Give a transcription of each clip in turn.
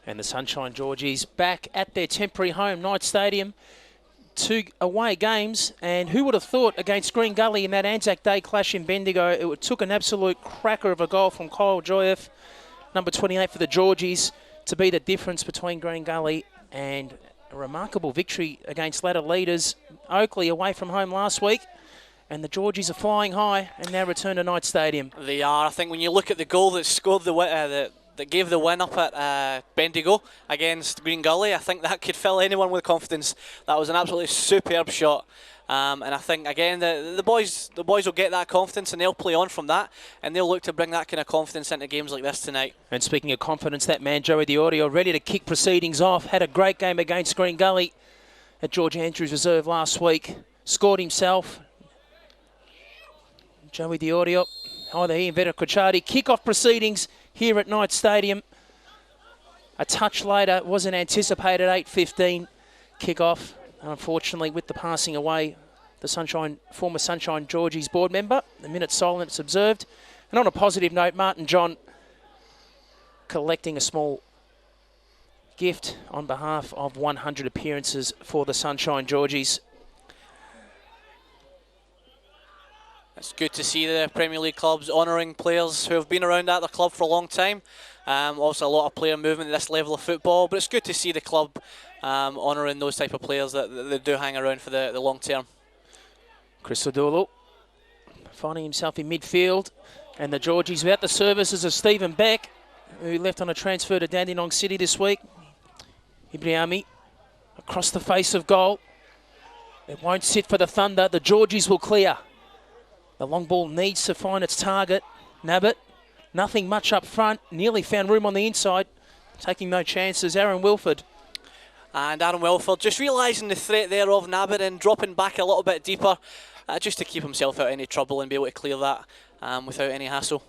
And the Sunshine Georgies back at their temporary home, Knight Stadium. 2 away games, and who would have thought against Green Gully in that Anzac Day clash in Bendigo, it took an absolute cracker of a goal from Joryeff, number 28 for the Georgies, to be the difference between Green Gully and a remarkable victory against ladder leaders. Oakley away from home last week, and the Georgies are flying high and now return to Knight Stadium. They are. I think when you look at the goal that scored that gave the win up at Bendigo against Green Gully, I think that could fill anyone with confidence. That was an absolutely superb shot. And I think, again, the boys will get that confidence and they'll play on from that, and they'll look to bring that kind of confidence into games like this tonight. And speaking of confidence, that man, Joey Diorio, ready to kick proceedings off. Had a great game against Green Gully at George Andrews Reserve last week. Scored himself. Joey Diorio, either he and Veton Korcari, kick-off proceedings here at Knight Stadium. A touch later, wasn't anticipated, 8:15 kick-off. Unfortunately, with the passing away, the former Sunshine Georgies board member, a minute's silence observed. And on a positive note, Martin John collecting a small gift on behalf of 100 appearances for the Sunshine Georgies. It's good to see the Premier League clubs honouring players who have been around at the club for a long time. Also a lot of player movement at this level of football, but it's good to see the club honouring those type of players that do hang around for the long term. Christodoulou finding himself in midfield, and the Georgies without the services of Stephen Beck, who left on a transfer to Dandenong City this week. Ibraimi across the face of goal. It won't sit for the Thunder. The Georgies will clear. The long ball needs to find its target. Nabbout, nothing much up front. Nearly found room on the inside. Taking no chances. Aron Wilford. And Aron Wilford just realising the threat there of Nabbout and dropping back a little bit deeper just to keep himself out of any trouble and be able to clear that without any hassle.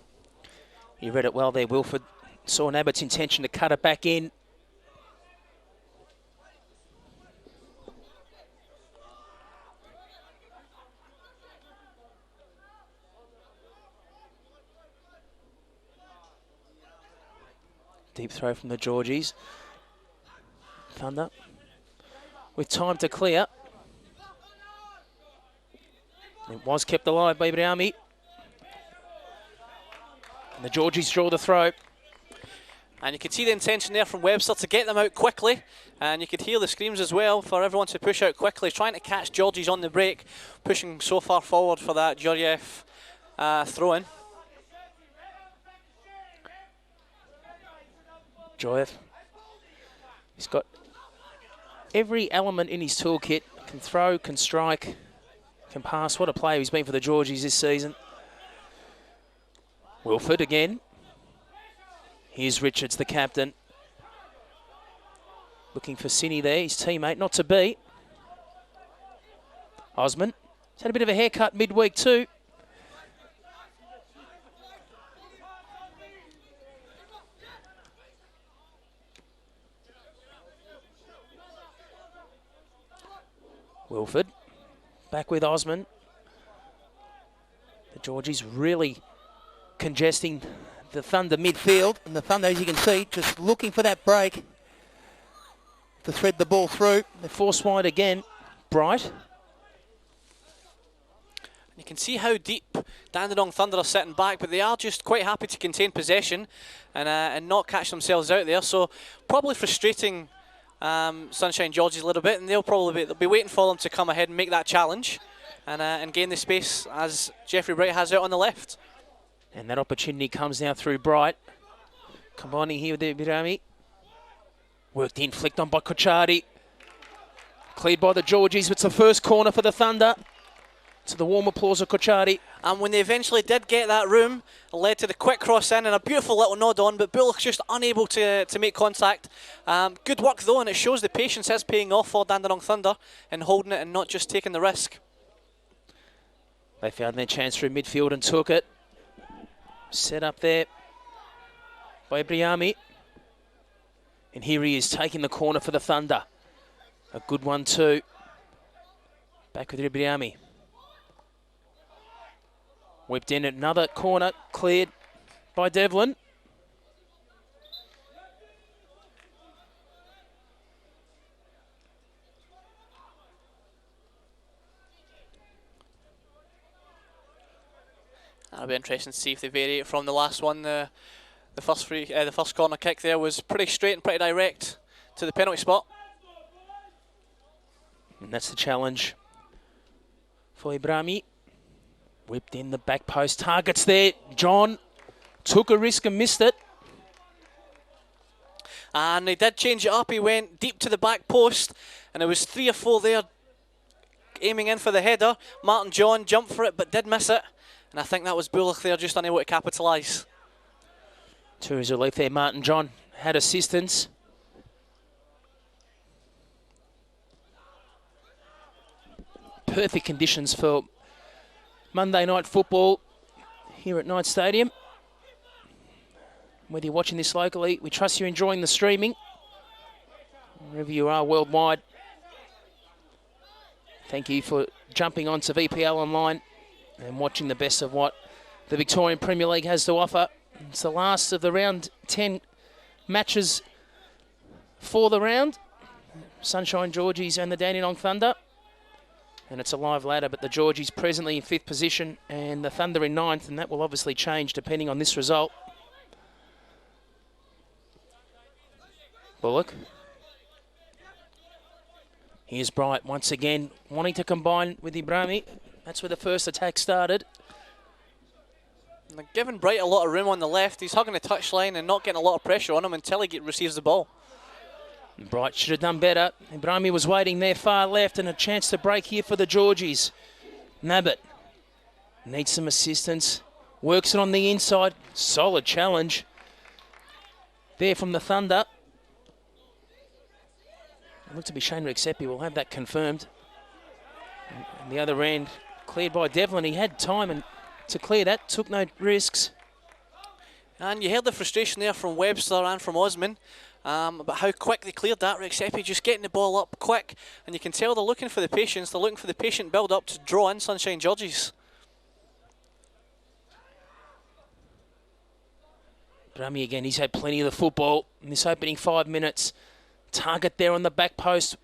You read it well there, Wilford. Saw Nabbout's intention to cut it back in. Deep throw from the Georgies. Thunder with time to clear. It was kept alive by Ibraimi. And the Georgies draw the throw. And you can see the intention there from Webster to get them out quickly. And you could hear the screams as well for everyone to push out quickly, trying to catch Georgies on the break, pushing so far forward for that Joryeff throw-in. Joryeff. He's got every element in his toolkit. Can throw, can strike, can pass. What a player he's been for the Georgies this season. Wilford again. Here's Richards, the captain. Looking for Cini there, his teammate, not to be. Osman. He's had a bit of a haircut midweek too. Wilford, back with Osman. The Georgies really congesting the Thunder midfield. And the Thunder, as you can see, just looking for that break to thread the ball through. They're forced wide again. Bright. You can see how deep Dandenong Thunder are sitting back, but they are just quite happy to contain possession and not catch themselves out there. So probably frustrating Sunshine Georgies a little bit, and they'll be waiting for them to come ahead and make that challenge and gain the space as Jeffrey Bright has out on the left. And that opportunity comes now through Bright. Combining here with Ibraimi. Worked in, flicked on by Korcari. Cleared by the Georgies. It's the first corner for the Thunder. To the warm applause of Korcari. And when they eventually did get that room, it led to the quick cross in and a beautiful little nod on, but Bulloch just unable to make contact. Good work though, and it shows the patience is paying off for Dandenong Thunder in holding it and not just taking the risk. They found their chance through midfield and took it. Set up there by Ibraimi. And here he is taking the corner for the Thunder. A good one too. Back with Ibraimi. Whipped in at another corner, cleared by Devlin. That'll be interesting to see if they vary it from the last one. The first corner kick there was pretty straight and pretty direct to the penalty spot. And that's the challenge for Ibraimi. Whipped in the back post, targets there. John took a risk and missed it. And he did change it up. He went deep to the back post, and there was 3 or 4 there aiming in for the header. Martin John jumped for it but did miss it, and I think that was Bulloch there just unable to capitalise. To his relief there, Martin John had assistance. Perfect conditions for Monday night football here at Knight Stadium. Whether you're watching this locally, we trust you're enjoying the streaming. Wherever you are worldwide, thank you for jumping onto VPL Online and watching the best of what the Victorian Premier League has to offer. It's the last of the round 10 matches for the round. Sunshine Georgies and the Dandenong Thunder. And it's a live ladder, but the Georgies presently in 5th position and the Thunder in 9th, and that will obviously change depending on this result. Bulloch. Here's Bright once again, wanting to combine with Ibraimi. That's where the first attack started. And they're giving Bright a lot of room on the left. He's hugging the touchline and not getting a lot of pressure on him until he receives the ball. Bright should have done better. Ibraimi was waiting there far left, and a chance to break here for the Georgies. Nabbout needs some assistance. Works it on the inside. Solid challenge there from the Thunder. It looked to be Shane Rexhepi. We'll have that confirmed. And the other end cleared by Devlin. He had time to clear that. Took no risks. And you heard the frustration there from Webster and from Osman. But how quick they cleared that. Rexhepi just getting the ball up quick, and you can tell they're looking for the patience. They're looking for the patient build-up to draw in Sunshine Georgies. Ibraimi again, he's had plenty of the football in this opening 5 minutes. Target there on the back post.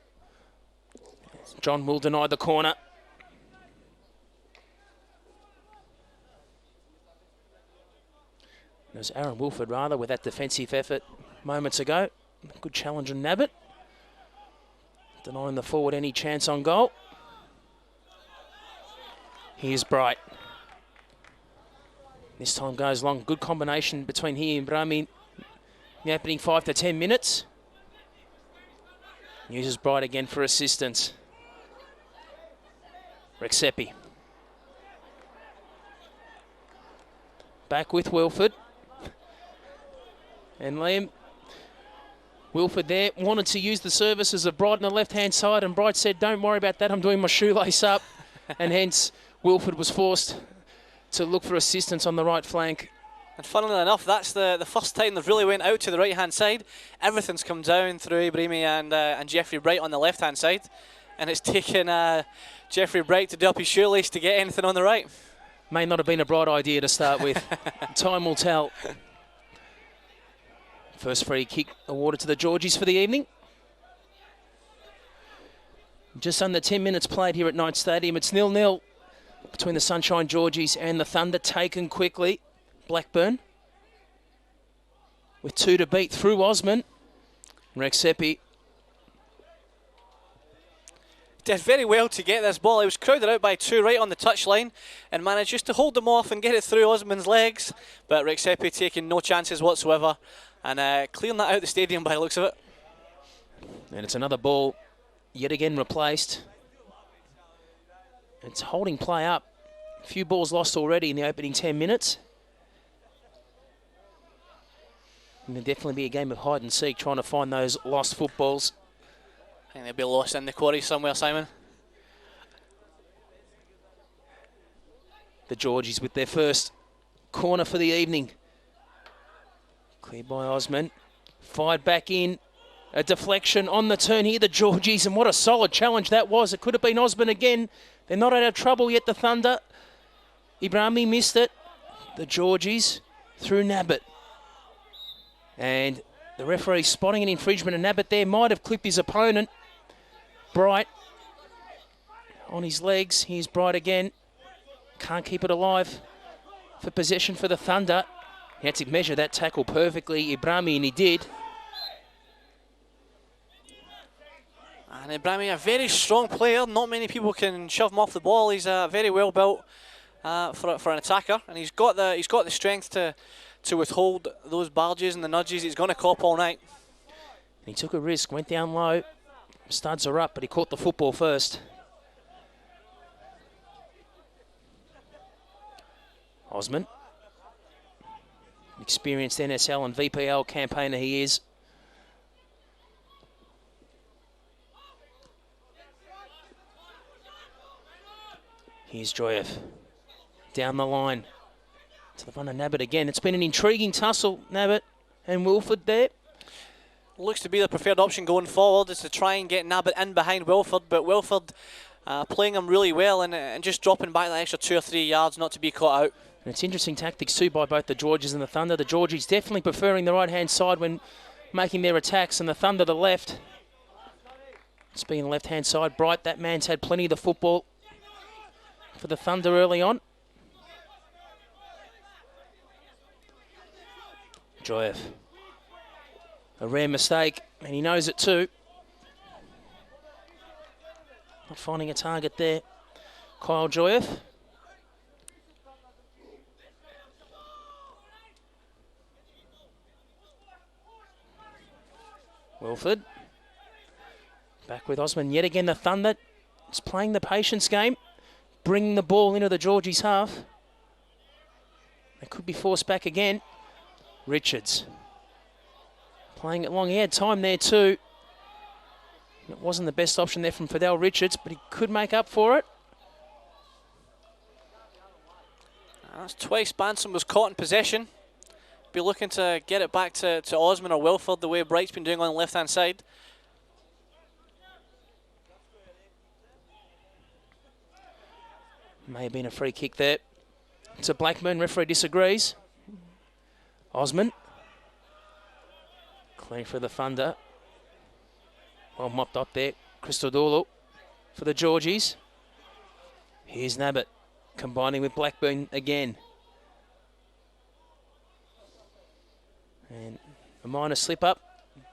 John will deny the corner. There's Aron Wilford rather with that defensive effort moments ago. Good challenge on Nabbout. Denying the forward any chance on goal. Here's Bright. This time goes long. Good combination between he and Ibraimi in the opening 5 to 10 minutes. Uses Bright again for assistance. Rexhepi. Back with Wilford. And Liam. Wilford there wanted to use the services of Bright on the left-hand side, and Bright said, don't worry about that, I'm doing my shoelace up. And hence, Wilford was forced to look for assistance on the right flank. And funnily enough, that's the first time they've really went out to the right-hand side. Everything's come down through Ibraimi and Jeffrey Bright on the left-hand side. And it's taken Jeffrey Bright to do up his shoelace to get anything on the right. May not have been a bright idea to start with. Time will tell. First free kick awarded to the Georgies for the evening. Just under 10 minutes played here at Knight Stadium. It's 0-0 between the Sunshine Georgies and the Thunder, taken quickly. Blackburn with 2 to beat through Osman. Rexhepi did very well to get this ball. He was crowded out by 2 right on the touchline and managed just to hold them off and get it through Osman's legs. But Rexhepi taking no chances whatsoever and clearing that out the stadium by the looks of it. And it's another ball yet again replaced. It's holding play up. A few balls lost already in the opening 10 minutes. And there'll definitely be a game of hide and seek trying to find those lost footballs. I think they'll be lost in the quarry somewhere, Simon. The Georgies with their first corner for the evening. Cleared by Osman. Fired back in. A deflection on the turn here, the Georgies, and what a solid challenge that was. It could have been Osman again. They're not out of trouble yet, the Thunder. Ibraimi missed it. The Georgies through Nabbout. And the referee spotting an infringement, and Nabbout there might have clipped his opponent. Bright on his legs. Here's Bright again. Can't keep it alive. for possession for the Thunder. He had to measure that tackle perfectly, Ibraimi, and he did. And Ibraimi, a very strong player. Not many people can shove him off the ball. He's very well built for an attacker, and he's got the strength to withhold those barges and the nudges. He's going to cop all night. He took a risk, went down low. Studs are up, but he caught the football first. Osman, experienced NSL and VPL campaigner he is. Here's Joryeff, down the line to the front of Nabbout again. It's been an intriguing tussle, Nabbout and Wilford there. Looks to be the preferred option going forward is to try and get Nabbout in behind Wilford, but Wilford playing him really well and just dropping back that extra 2 or 3 yards not to be caught out. And it's interesting tactics too by both the Georges and the Thunder. The Georgies definitely preferring the right-hand side when making their attacks, and the Thunder the left. Speaking of the left-hand side, Bright, that man's had plenty of the football for the Thunder early on. Joryeff. A rare mistake, and he knows it too. Not finding a target there. Kyle Joryeff. Wilford. Back with Osman. Yet again, the Thunder is playing the patience game, bringing the ball into the Georgies' half. They could be forced back again. Richards. Playing it long. He had time there too. It wasn't the best option there from Fidell Richards, but he could make up for it. That's twice Bahnsen was caught in possession. Be looking to get it back to Osman or Wilford the way Bright's been doing on the left-hand side. May have been a free kick there. It's a Blackburn, referee disagrees. Osman. Clean for the Thunder. Well mopped up there. Christodoulou for the Georgies. Here's Nabbout combining with Blackburn again. And a minor slip up.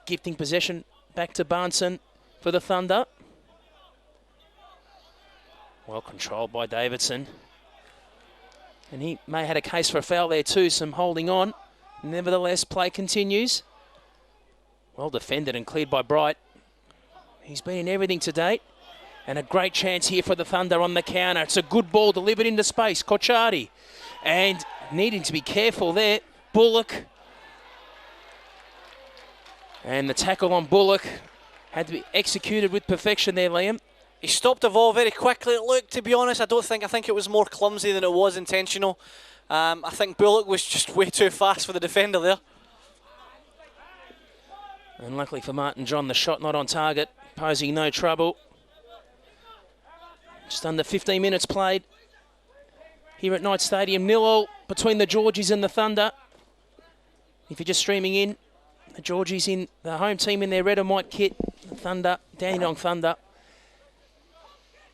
Gifting possession back to Bahnsen for the Thunder. Well controlled by Davidson. And he may have had a case for a foul there too, some holding on. Nevertheless, play continues. Well defended and cleared by Bright. He's been in everything to date. And a great chance here for the Thunder on the counter. It's a good ball delivered into space. Korcari. And needing to be careful there. Bulloch. And the tackle on Bulloch had to be executed with perfection there, Liam. He stopped the ball very quickly. Look, to be honest, I think it was more clumsy than it was intentional. I think Bulloch was just way too fast for the defender there. And luckily for Martin John, the shot not on target, posing no trouble. Just under 15 minutes played here at Knight Stadium. 0-0 between the Georgies and the Thunder. If you're just streaming in, the Georgies in the home team in their red and white kit. The Thunder, Dandenong Thunder,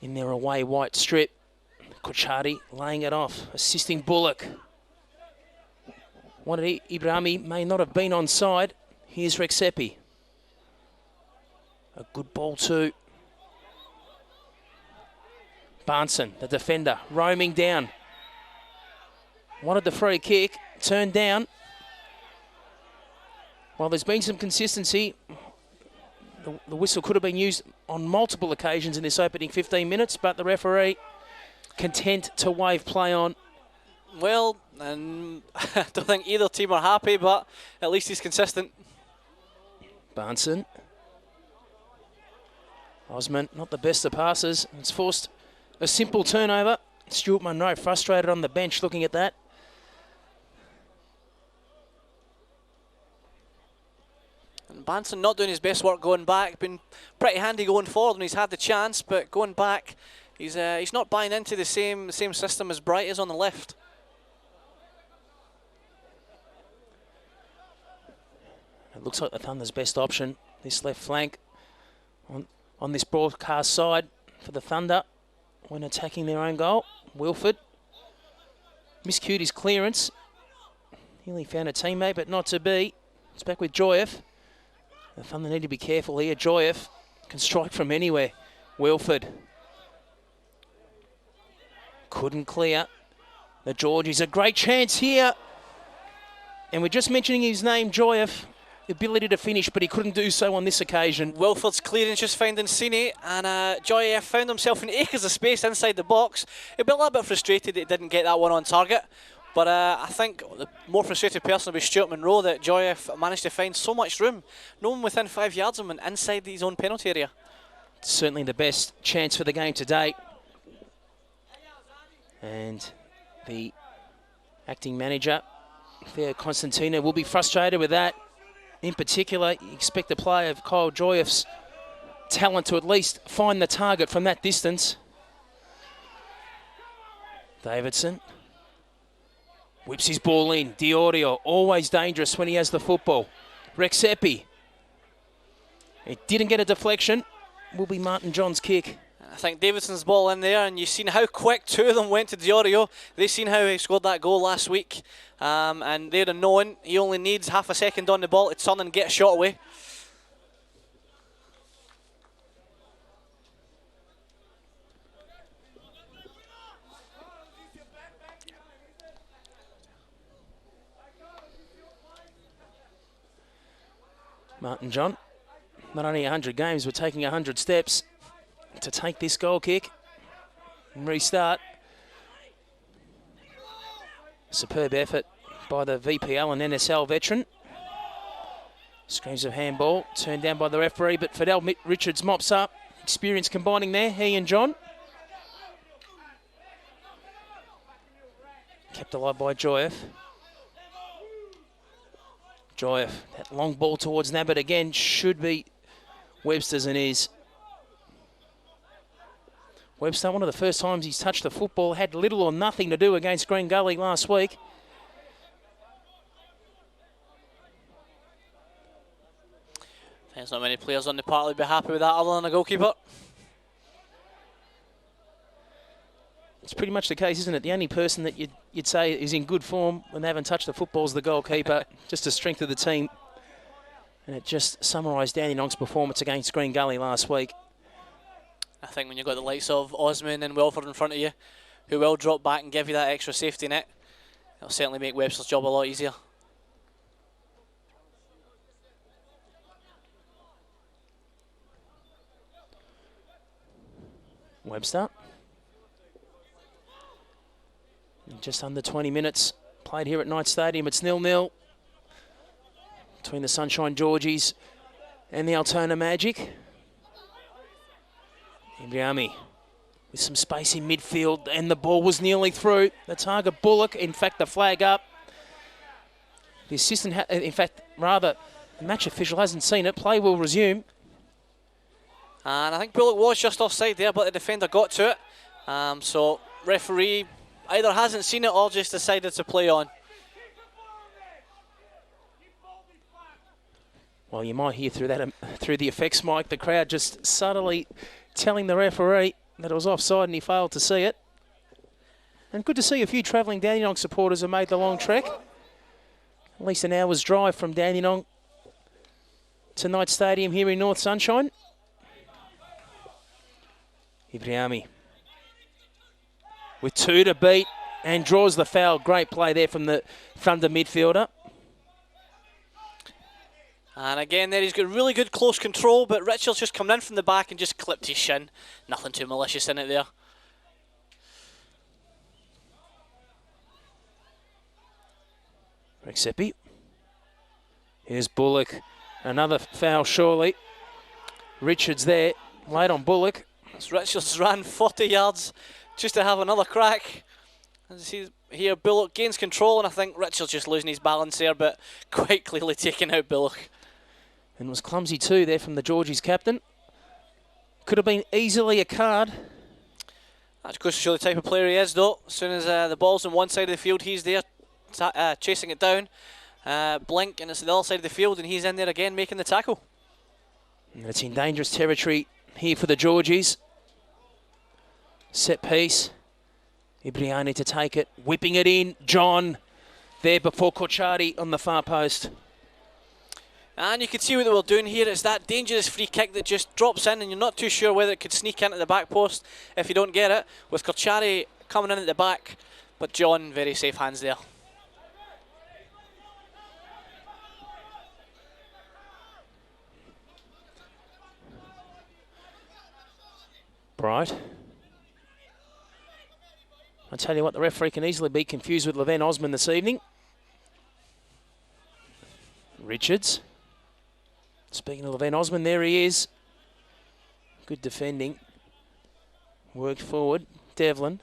in their away white strip. Korcari laying it off, assisting Bulloch. Wanted Ibraimi, may not have been onside. Here's Rexhepi. A good ball too. Bahnsen, the defender, roaming down. Wanted the free kick, turned down. While there's been some consistency, the whistle could have been used on multiple occasions in this opening 15 minutes, but the referee content to wave play on. Well, and I don't think either team are happy, but at least he's consistent. Bahnsen. Osman, not the best of passes. It's forced a simple turnover. Stuart Munro frustrated on the bench looking at that. And Bahnsen not doing his best work going back. Been pretty handy going forward when he's had the chance, but going back, he's not buying into the same system as Bright is on the left. It looks like the Thunder's best option, this left flank on this broadcast side for the Thunder when attacking their own goal. Wilford. Miscued his clearance. Nearly found a teammate, but not to be. It's back with Joryeff. The Thunder need to be careful here. Joryeff can strike from anywhere. Wilford. Couldn't clear. The Georgies, a great chance here. And we're just mentioning his name, Joryeff. The ability to finish, but he couldn't do so on this occasion. Wilford's clearance just finding Cini, and Joryeff found himself in acres of space inside the box. He'll be a little bit frustrated that he didn't get that one on target, but I think the more frustrated person will be Stuart Monroe, that Joryeff managed to find so much room. No one within 5 yards of him and inside his own penalty area. Certainly the best chance for the game to date. And the acting manager, Theo Constantinou, will be frustrated with that. In particular, you expect the play of Kyle Jorjeff's talent to at least find the target from that distance. Davidson whips his ball in. Diorio, always dangerous when he has the football. Rexhepi. It didn't get a deflection. Will be Martin John's kick. I think Davidson's ball in there, and you've seen how quick two of them went to Diorio. They've seen how he scored that goal last week, and they'd have known he only needs half a second on the ball to turn and get a shot away. Martin John, not only 100 games, but taking 100 steps to take this goal kick and restart. Superb effort by the VPL and NSL veteran. Screams of handball, turned down by the referee, but Fidell Richards mops up. Experience combining there, he and John. Kept alive by Joryeff. Joryeff, that long ball towards Nabbout again, should be Webster's and is. Webster, one of the first times he's touched the football, had little or nothing to do against Green Gully last week. There's not many players on the park who'd be happy with that other than the goalkeeper. It's pretty much the case, isn't it? The only person that you'd say is in good form when they haven't touched the football is the goalkeeper. Just the strength of the team. And it just summarised Dandenong's performance against Green Gully last week. I think when you've got the likes of Osman and Wilford in front of you, who will drop back and give you that extra safety net, it'll certainly make Webster's job a lot easier. Webster. In just under 20 minutes played here at Knight Stadium. It's 0-0 between the Sunshine Georgies and the Altona Magic. Ibraimi with some space in midfield, and the ball was nearly through. The target, Bulloch, in fact, the flag up. The assistant, the match official hasn't seen it. Play will resume. And I think Bulloch was just offside there, but the defender got to it. So referee either hasn't seen it or just decided to play on. Well, you might hear through that through the effects mic, the crowd just subtly telling the referee that it was offside and he failed to see it. And good to see a few travelling Dandenong supporters have made the long trek. At least an hour's drive from Dandenong to Knight Stadium here in North Sunshine. Ibraimi with 2 to beat and draws the foul. Great play there from the Thunder midfielder. And again there he's got really good close control, but Richards just coming in from the back and just clipped his shin. Nothing too malicious in it there. Rexhepi. Here's Bulloch. Another foul surely. Richards there. Late on Bulloch. As Richards ran 40 yards just to have another crack. As you see here, Bulloch gains control, and I think Richards just losing his balance there, but quite clearly taking out Bulloch. And was clumsy too there from the Georgies captain. Could have been easily a card. That goes to show the type of player he is, though. As soon as the ball's on one side of the field, he's there chasing it down. Blink, and it's the other side of the field, and he's in there again making the tackle. And it's in dangerous territory here for the Georgies. Set piece. Ibraimi to take it, whipping it in. John there before Korcari on the far post. And you can see what they were doing here. It's that dangerous free kick that just drops in and you're not too sure whether it could sneak into the back post if you don't get it. With Korcari coming in at the back, but John, very safe hands there. Bright. I tell you what, the referee can easily be confused with Levent Osman this evening. Richards. Speaking of Levent Osman, there he is. Good defending. Worked forward. Devlin.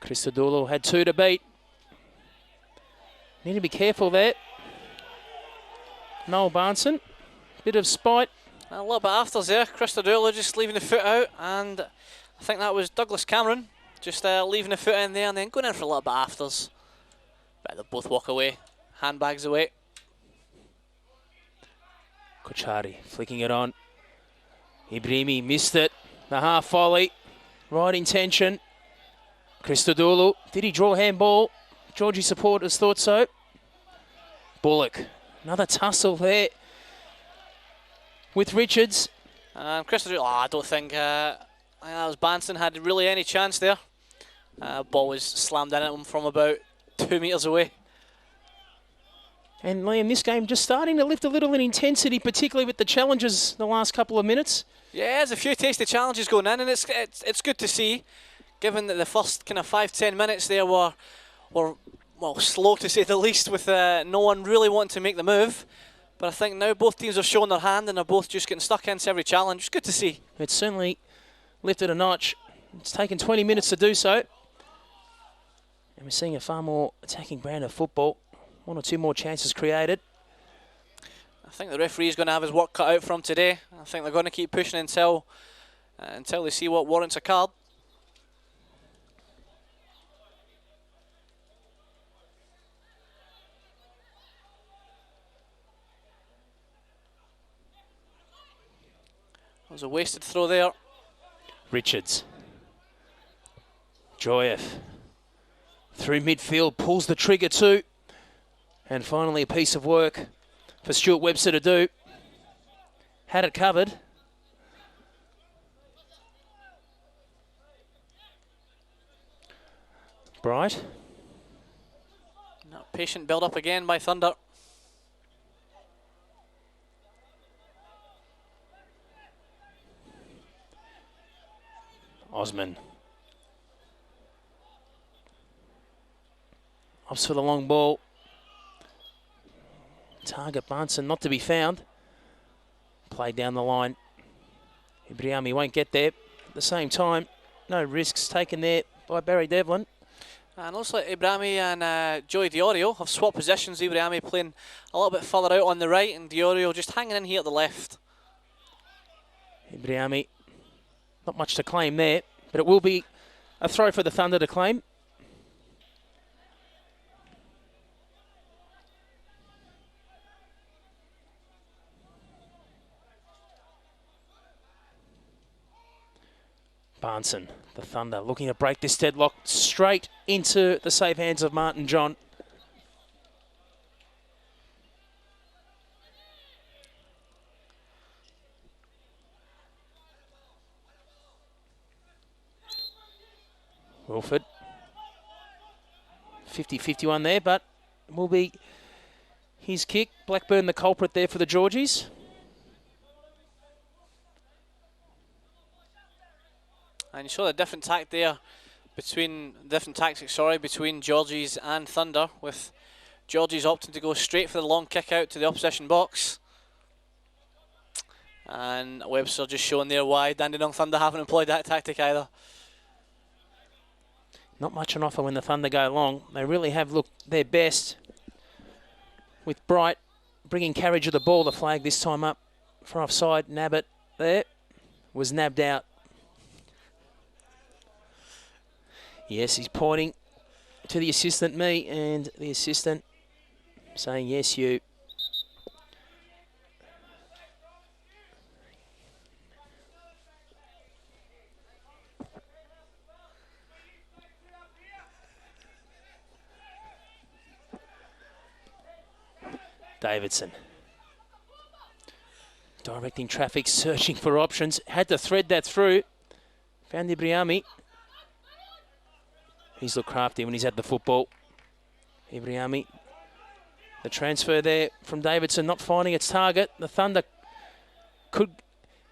Christodoulou had 2 to beat. Need to be careful there. Noel Bahnsen. Bit of spite. A little bit afters there. Christodoulou just leaving the foot out, and I think that was Douglas Cameron just leaving the foot in there and then going in for a little bit afters. But they'll both walk away. Handbags away. Korcari flicking it on. Ibraimi missed it. The half volley. Right intention. Christodoulou. Did he draw handball? Georgie supporters thought so. Bulloch. Another tussle there with Richards. And Christodoulou, I don't think that was Bahnsen had really any chance there. Ball was slammed in at him from about 2 metres away. And Liam, this game just starting to lift a little in intensity, particularly with the challenges the last couple of minutes. Yeah, there's a few tasty challenges going in, and it's good to see, given that the first kind of 5-10 minutes there were well, slow to say the least, with no one really wanting to make the move. But I think now both teams have shown their hand and are both just getting stuck into every challenge. It's good to see. It's certainly lifted a notch. It's taken 20 minutes to do so. And we're seeing a far more attacking brand of football. 1 or 2 more chances created. I think the referee is going to have his work cut out for him today. I think they're going to keep pushing until they see what warrants a card. There's a wasted throw there. Richards. Joryeff. Through midfield, pulls the trigger too. And finally a piece of work for Stuart Webster to do. Had it covered. Bright. Not patient build up again by Thunder. Osman. Opts for the long ball. Target Bahnsen not to be found. Played down the line. Ibraimi won't get there. At the same time, no risks taken there by Barry Devlin. And also Ibraimi and Joey Diorio have swapped positions. Ibraimi playing a little bit further out on the right and Diorio just hanging in here at the left. Ibraimi, not much to claim there, but it will be a throw for the Thunder to claim. Bahnsen, the Thunder, looking to break this deadlock straight into the safe hands of Martin John. Wilford. 50-51 there, but will be his kick. Blackburn the culprit there for the Georgies. And you saw the different tactics between Georgies and Thunder, with Georgies opting to go straight for the long kick out to the opposition box. And Webster just showing there why Dandenong Thunder haven't employed that tactic either. Not much on offer when the Thunder go long. They really have looked their best, with Bright bringing carriage of the ball. The flag this time up for offside. Nabbout there was nabbed out. Yes, he's pointing to the assistant, me, and the assistant saying, yes, you. Davidson. Directing traffic, searching for options. Had to thread that through. Found Ibraimi. He's looked crafty when he's had the football. Ibraimi. The transfer there from Davidson, not finding its target. The Thunder could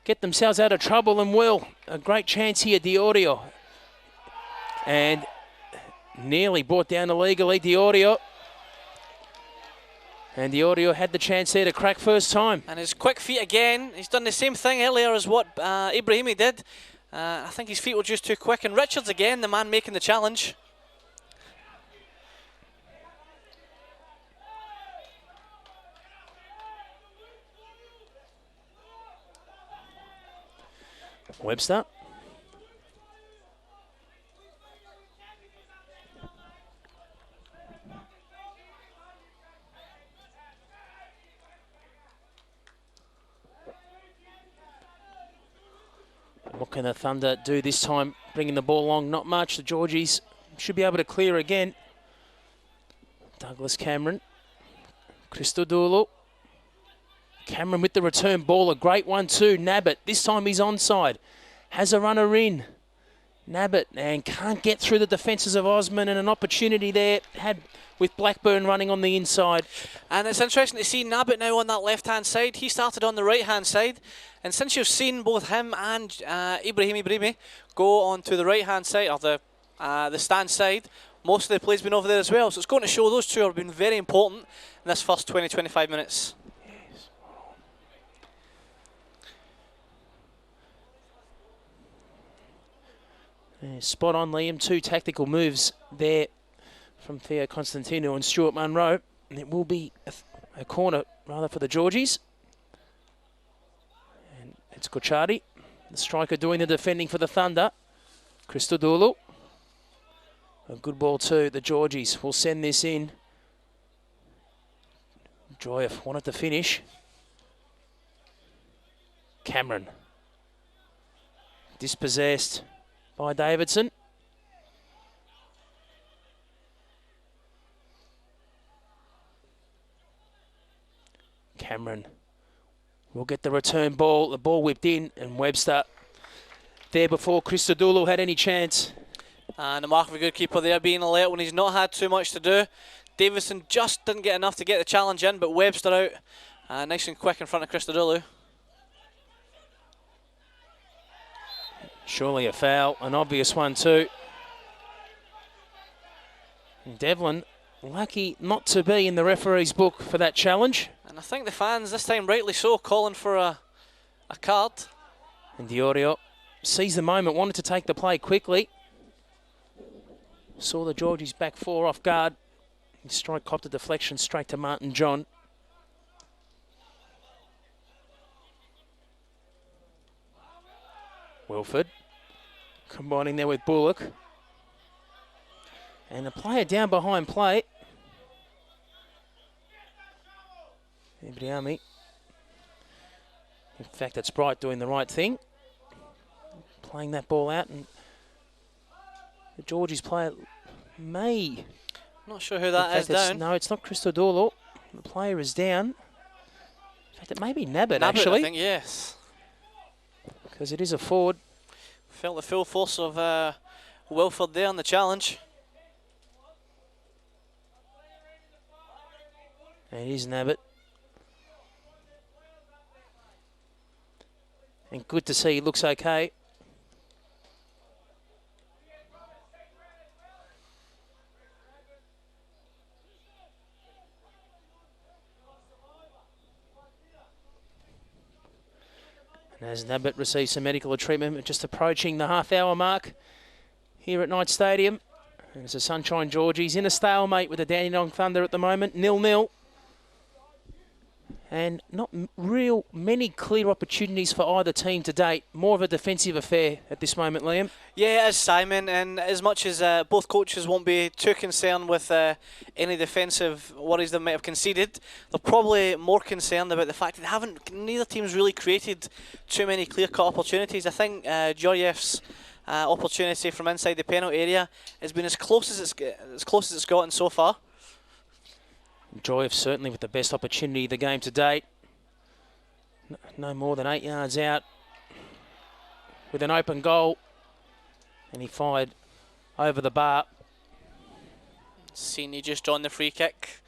get themselves out of trouble and will. A great chance here, Diorio. And nearly brought down illegally, Diorio. And Diorio had the chance there to crack first time. And his quick feet again. He's done the same thing earlier as what Ibraimi did. I think his feet were just too quick. And Richards again, the man making the challenge. Webster. What can the Thunder do this time? Bringing the ball along, not much. The Georgies should be able to clear again. Douglas Cameron. Christodoulou. Cameron with the return ball, a great one too. Nabbout, this time he's onside. Has a runner in. Nabbout, and can't get through the defences of Osman, and an opportunity there had with Blackburn running on the inside. And it's interesting to see Nabbout now on that left-hand side. He started on the right-hand side. And since you've seen both him and Ibraimi go on to the right-hand side, or the stand side, most of the play's been over there as well. So it's going to show those two have been very important in this first 20-25 minutes. Spot on, Liam. Two tactical moves there from Theo Constantinou and Stuart Munro. And it will be a corner, rather, for the Georgies. And it's Korcari, the striker, doing the defending for the Thunder. Christodoulou. A good ball too. The Georgies will send this in. Joryeff wanted to finish. Cameron. Dispossessed by Davidson. Cameron will get the return ball. The ball whipped in, and Webster there before Christodoulou had any chance. And the mark of a good keeper there, being alert when he's not had too much to do. Davidson just didn't get enough to get the challenge in, but Webster out nice and quick in front of Christodoulou. Surely a foul, an obvious one too. And Devlin, lucky not to be in the referee's book for that challenge. And I think the fans, this time rightly so, calling for a card. And Diorio sees the moment, wanted to take the play quickly. Saw the Georgies back four off guard. His strike copped a deflection straight to Martin John. Wilford combining there with Bulloch. And a player down behind play. Ibraimi. In fact, it's Bright doing the right thing. Playing that ball out, and the Georgies player may... Not sure who that is down. No, it's not Christodoulou. The player is down. In fact, it may be Nabbout, actually. I think, yes. Because it is a forward. Felt the full force of Wilford there on the challenge. And it is Nabbout. And good to see he looks okay. And as Nabbout receives some medical treatment, just approaching the half-hour mark here at Knight Stadium. And it's the Sunshine Georgies in a stalemate with the Dandenong Thunder at the moment, 0-0. And not real many clear opportunities for either team to date. More of a defensive affair at this moment, Liam. Yeah, it is, Simon. And as much as both coaches won't be too concerned with any defensive worries they might have conceded, they're probably more concerned about the fact that neither team's really created too many clear-cut opportunities. I think Joryeff's opportunity from inside the penalty area has been as close as it's gotten so far. And as Nabbout receives some medical treatment, just approaching the half-hour mark here at Knight Stadium. And it's the Sunshine Georgies in a stalemate with the Dandenong Thunder at the moment, 0-0. And not real many clear opportunities for either team to date. More of a defensive affair at this moment, Liam. Yeah, it is, Simon. And as much as both coaches won't be too concerned with any defensive worries they might have conceded, they're probably more concerned about the fact that neither team's really created too many clear-cut opportunities. I think Joryeff's opportunity from inside the penalty area has been as close as it's gotten so far. Joryeff certainly with the best opportunity of the game to date. No more than 8 yards out with an open goal. And he fired over the bar. Cini just on the free kick,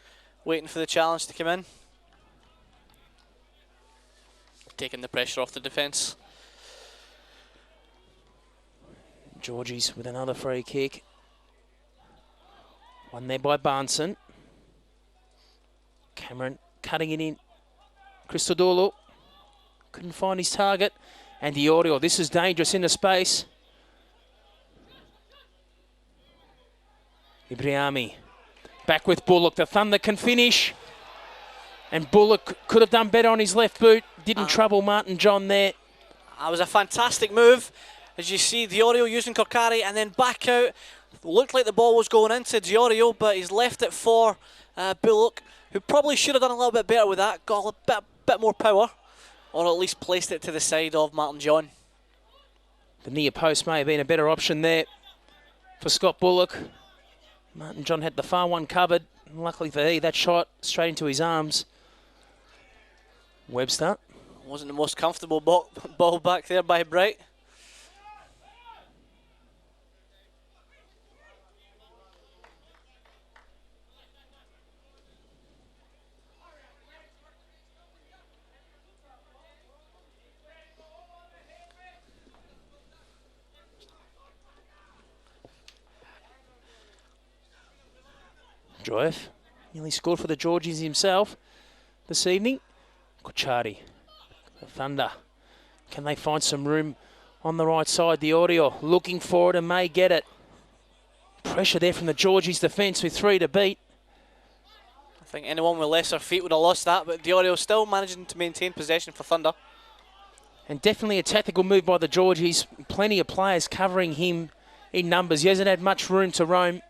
waiting for the challenge to come in. Taking the pressure off the defence. Georgies with another free kick. One there by Bahnsen. Cameron cutting it in. Christodoulou couldn't find his target. And the audio. This is dangerous in the space. Ibraimi back with Bulloch. The Thunder can finish. And Bulloch could have done better on his left boot. Didn't trouble Martin John there. That was a fantastic move. As you see, Diorio using Korcari and then back out. Looked like the ball was going into Diorio, but he's left it for Bulloch, who probably should have done a little bit better with that. Got a bit more power, or at least placed it to the side of Martin John. The near post may have been a better option there for Scott Bulloch. Martin John had the far one covered. Luckily for he, that shot straight into his arms. Webster. Wasn't the most comfortable ball back there by Bright. Joryeff nearly scored for the Georgies himself this evening. Korcari, the Thunder. Can they find some room on the right side? The audio looking for it and may get it. Pressure there from the Georgies defence with 3 to beat. I think anyone with lesser feet would have lost that, but Diorio still managing to maintain possession for Thunder. And definitely a tactical move by the Georgies. Plenty of players covering him in numbers. He hasn't had much room to roam.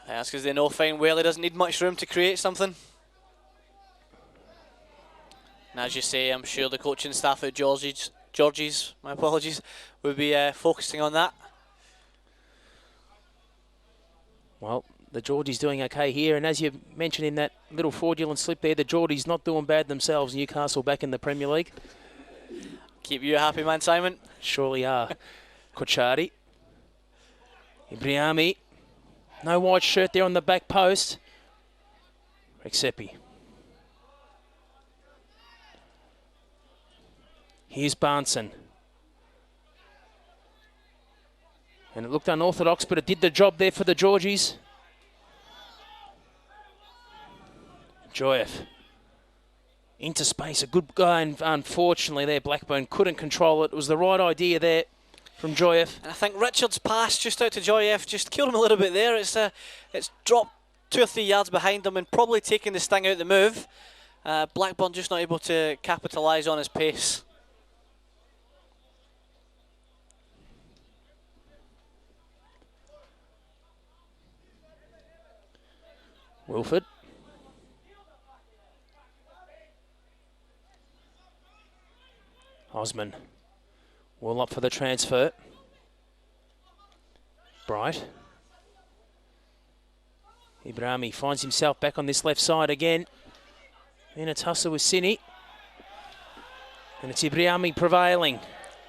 That's because they know fine well he doesn't need much room to create something. And as you say, I'm sure the coaching staff at Georgies, my apologies, would be focusing on that. Well, the Georgies doing okay here, and as you mentioned in that little fraudulent slip there, the Georgies not doing bad themselves. Newcastle back in the Premier League. Keep you a happy man, Simon. Surely are. Korcari. Ibraimi. No white shirt there on the back post. Rexhepi. Here's Bahnsen. And it looked unorthodox, but it did the job there for the Georgies. Joryeff. Into space, a good guy, and unfortunately there, Blackburn couldn't control it. It was the right idea there from Joryeff. And I think Richard's pass just out to Joryeff just killed him a little bit there. It's dropped 2 or 3 yards behind him and probably taking the sting out of the move. Blackburn just not able to capitalise on his pace. Wilford. Osman. Well up for the transfer. Bright. Ibraimi finds himself back on this left side again. In a tussle with Cini. And it's Ibraimi prevailing.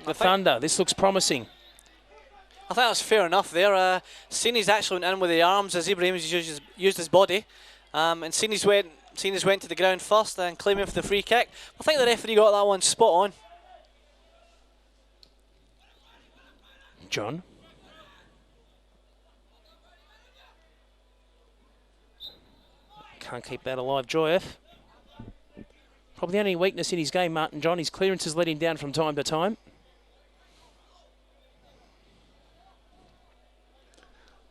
The Thunder. This looks promising. I think that's fair enough there. Cini's actually went in with the arms as Ibraim used his body. And Cini's went to the ground first and claiming for the free kick. I think the referee got that one spot on. John. Can't keep that alive, Joryeff. Probably the only weakness in his game, Martin John. His clearances let him down from time to time.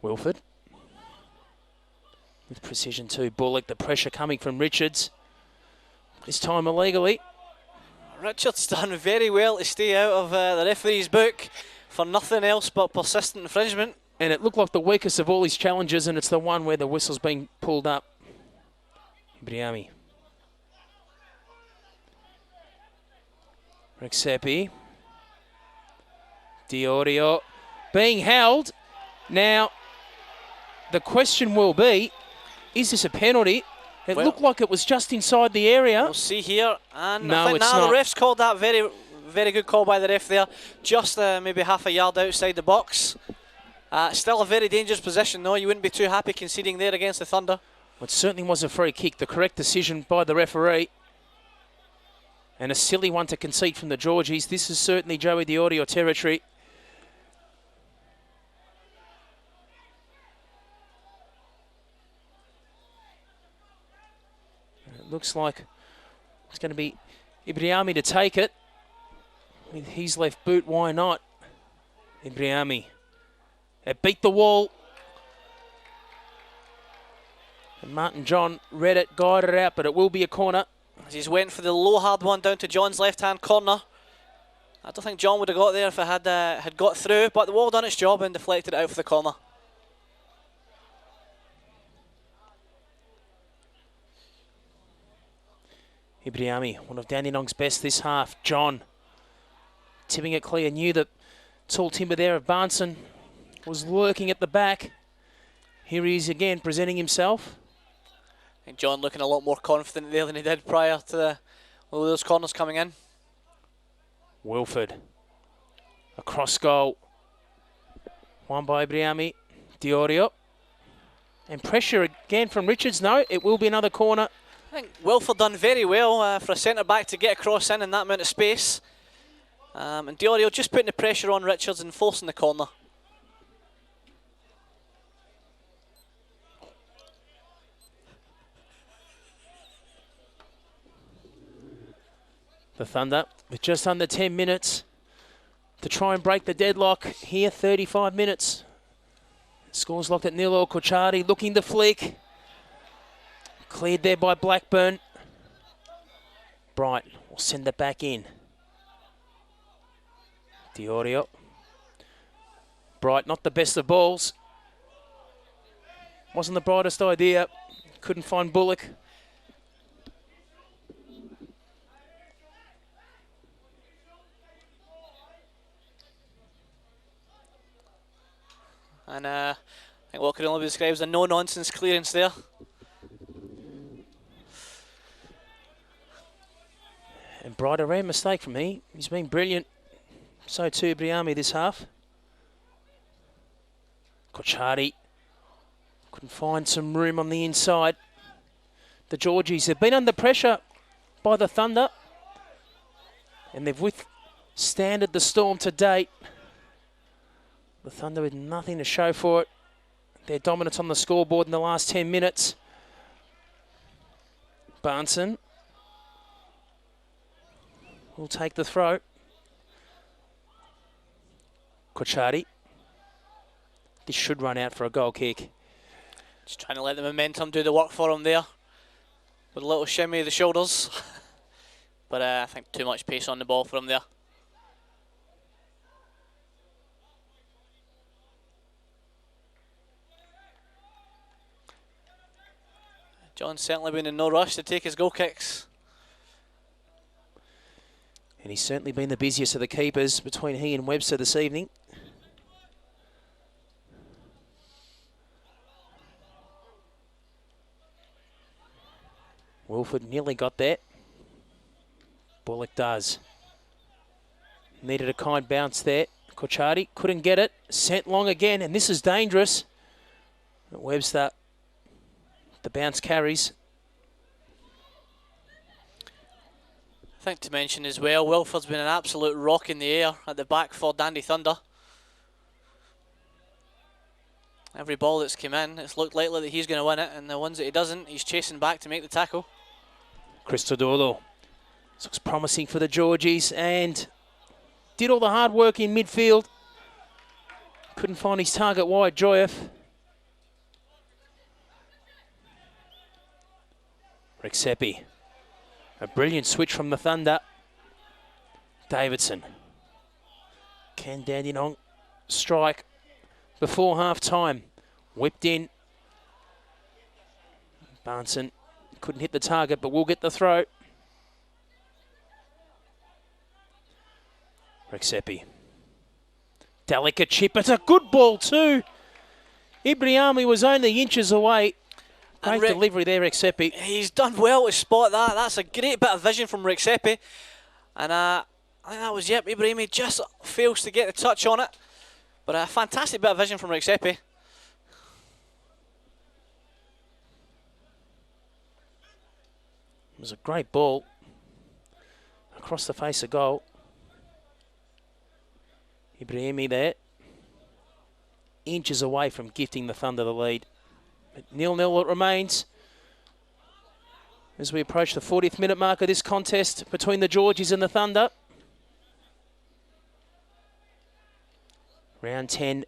Wilford. With precision too. Bulloch, the pressure coming from Richards. This time illegally. Richards done very well to stay out of the referee's book for nothing else but persistent infringement. And it looked like the weakest of all his challenges, and it's the one where the whistle's been pulled up. Ibraimi. Rexhepi. Diorio being held. Now, the question will be, Is this a penalty? It Well, looked like it was just inside the area. We'll see here. And No, I think it's now not. the ref's called that. Very, very good call by the ref there. Just maybe half a yard outside the box. Still a very dangerous position though. You wouldn't be too happy conceding there against the Thunder. It certainly was a free kick. The correct decision by the referee. And a silly one to concede from the Georgies. This is certainly Joey the Audio territory. It looks like it's going to be Ibraimi to take it. With his left boot, why not? Ibraimi. It beat the wall. And Martin John read it, guided it out, but it will be a corner. He's went for the low hard one down to John's left-hand corner. I don't think John would have got there if it had got through, but the wall done its job and deflected it out for the corner. Ibraimi, one of Dandenong's best this half. John, tipping it clear, knew that tall timber there of Bahnsen was lurking at the back. Here he is again, presenting himself. I think John looking a lot more confident there than he did prior to all those corners coming in. Wilford, a cross goal. One by Ibraimi, Diorio. And pressure again from Richards. No, it will be another corner. I think Wilford done very well for a centre-back to get across in that amount of space. And Diorio just putting the pressure on Richards and forcing the corner. The Thunder with just under 10 minutes to try and break the deadlock here, 35 minutes. Scores locked at 0. Korcari looking to flick. Cleared there by Blackburn. Bright will send it back in. Diorio. Bright, not the best of balls. Wasn't the brightest idea. Couldn't find Bulloch. And I think what could only be described as a no-nonsense clearance there. And Bright, a rare mistake from me. He's been brilliant. So too Ibraimi this half. Korcari couldn't find some room on the inside. The Georgies have been under pressure by the Thunder. And they've withstanded the storm to date. The Thunder with nothing to show for it. Their dominance on the scoreboard in the last 10 minutes. Bahnsen will take the throw. Korcari. This should run out for a goal kick. Just trying to let the momentum do the work for him there. With a little shimmy of the shoulders. But I think too much pace on the ball for him there. John's certainly been in no rush to take his goal kicks. And he's certainly been the busiest of the keepers between he and Webster this evening. Wilford nearly got there. Bulloch does. Needed a kind bounce there. Korcari couldn't get it. Sent long again, and this is dangerous. But Webster, the bounce carries. I think to mention as well, Wilford's been an absolute rock in the air at the back for Dandy Thunder. Every ball that's come in, it's looked likely that he's going to win it, and the ones that he doesn't, he's chasing back to make the tackle. Christodoulou. This looks promising for the Georgies, and did all the hard work in midfield. Couldn't find his target wide, Joryeff. Rexhepi. A brilliant switch from the Thunder. Davidson. Can Dandenong strike before half-time? Whipped in. Bahnsen couldn't hit the target, but will get the throw. Rexhepi. Delicate chip. It's a good ball too. Ibraimi was only inches away. Great delivery there, Rexhepi. He's done well to spot that. That's a great bit of vision from Rexhepi. And I think that was, yep, Ibraimi just fails to get the touch on it. But a fantastic bit of vision from Rexhepi. It was a great ball across the face of goal. Ibraimi there. Inches away from gifting the Thunder the lead. But 0-0 it remains as we approach the 40th minute mark of this contest between the Georgies and the Thunder. Round 10,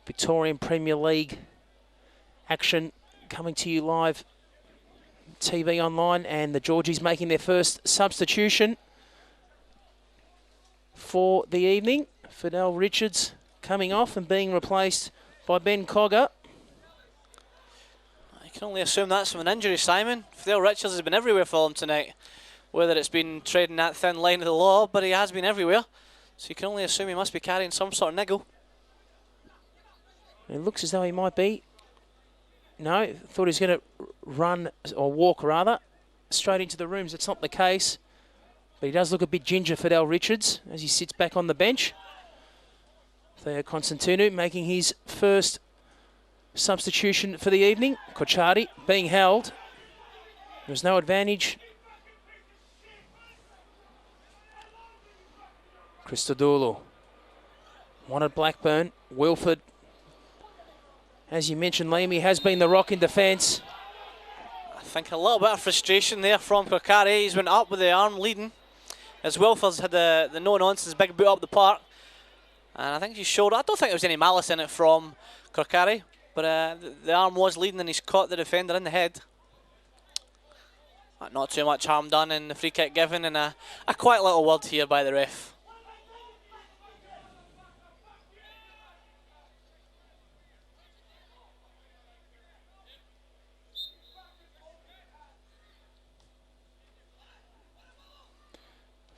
Victorian Premier League action coming to you live, TV online, and the Georgies making their first substitution for the evening. Fidell Richards coming off and being replaced by Ben Cogger. I can only assume that's from an injury, Simon. Theo Richards has been everywhere for him tonight. Whether it's been trading that thin line of the law, but he has been everywhere. So you can only assume he must be carrying some sort of niggle. It looks as though he might be. No, thought he was going to run, or walk rather, straight into the rooms. It's not the case. But he does look a bit ginger, Fidell Richards, as he sits back on the bench. Theo Constantinou making his first substitution for the evening. Korcari being held. There's no advantage. Christodoulou wanted Blackburn. Wilford, as you mentioned, Liam, he has been the rock in defence. I think a little bit of frustration there from Korcari. He's went up with the arm leading, as Wilford's had the no-nonsense big boot up the park. And I think he showed, I don't think there was any malice in it from Korcari, but the arm was leading and he's caught the defender in the head. Not too much harm done in the free kick given, and a quiet little word here by the ref.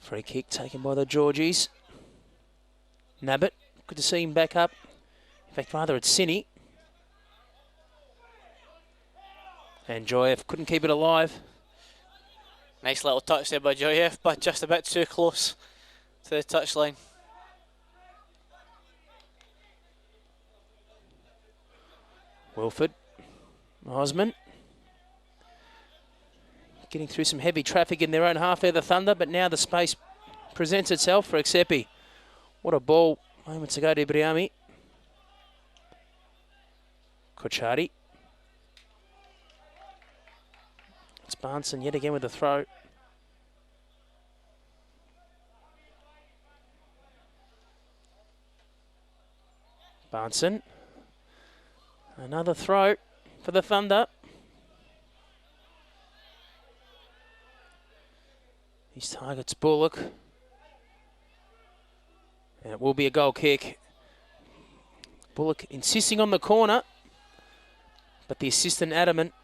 Free kick taken by the Georgies. Nabbout, good to see him back up. In fact, rather it's Cini. And Joryeff couldn't keep it alive. Nice little touch there by Joryeff, but just a bit too close to the touchline. Wilford, Osman. Getting through some heavy traffic in their own half there, the Thunder, but now the space presents itself for Rexhepi. What a ball moments ago to Ibraimi. Korcari. It's Bahnsen yet again with the throw. Bahnsen. Another throw for the Thunder. His target's Bulloch. And it will be a goal kick. Bulloch insisting on the corner, but the assistant adamant.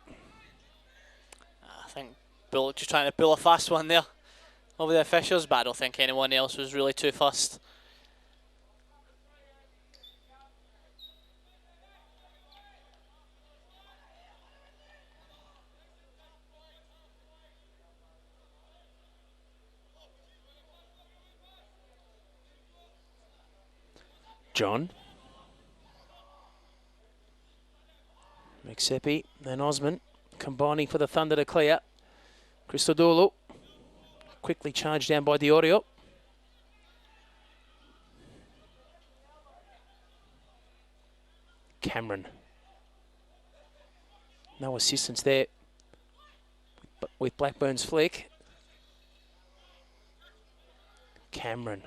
I think Bulloch just trying to pull a fast one there over the officials, but I don't think anyone else was really too fussed. John. Rexhepi and Osman combining for the Thunder to clear. Christodoulou quickly charged down by Diorio. Cameron. No assistance there with Blackburn's flick. Cameron.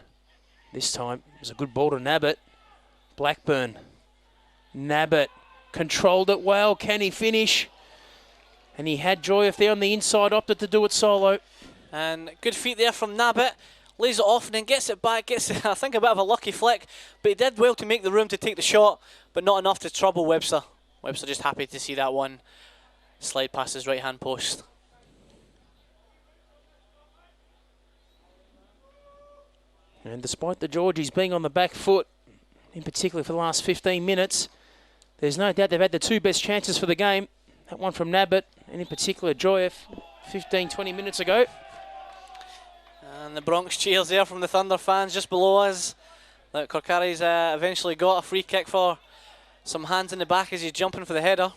This time it was a good ball to Nabbout. Blackburn. Nabbout controlled it well. Can he finish? And he had Joryeff there on the inside, opted to do it solo. And good feet there from Nabbout. Lays it off and then gets it back. Gets, I think, a bit of a lucky flick. But he did well to make the room to take the shot, but not enough to trouble Webster. Webster just happy to see that one slide past his right-hand post. And despite the Georgies being on the back foot, in particular for the last 15 minutes, there's no doubt they've had the two best chances for the game. That one from Nabbout, and in particular Joryeff, 15, 20 minutes ago. And the Bronx cheers there from the Thunder fans just below us. That Korcari's eventually got a free kick for some hands in the back as he's jumping for the header.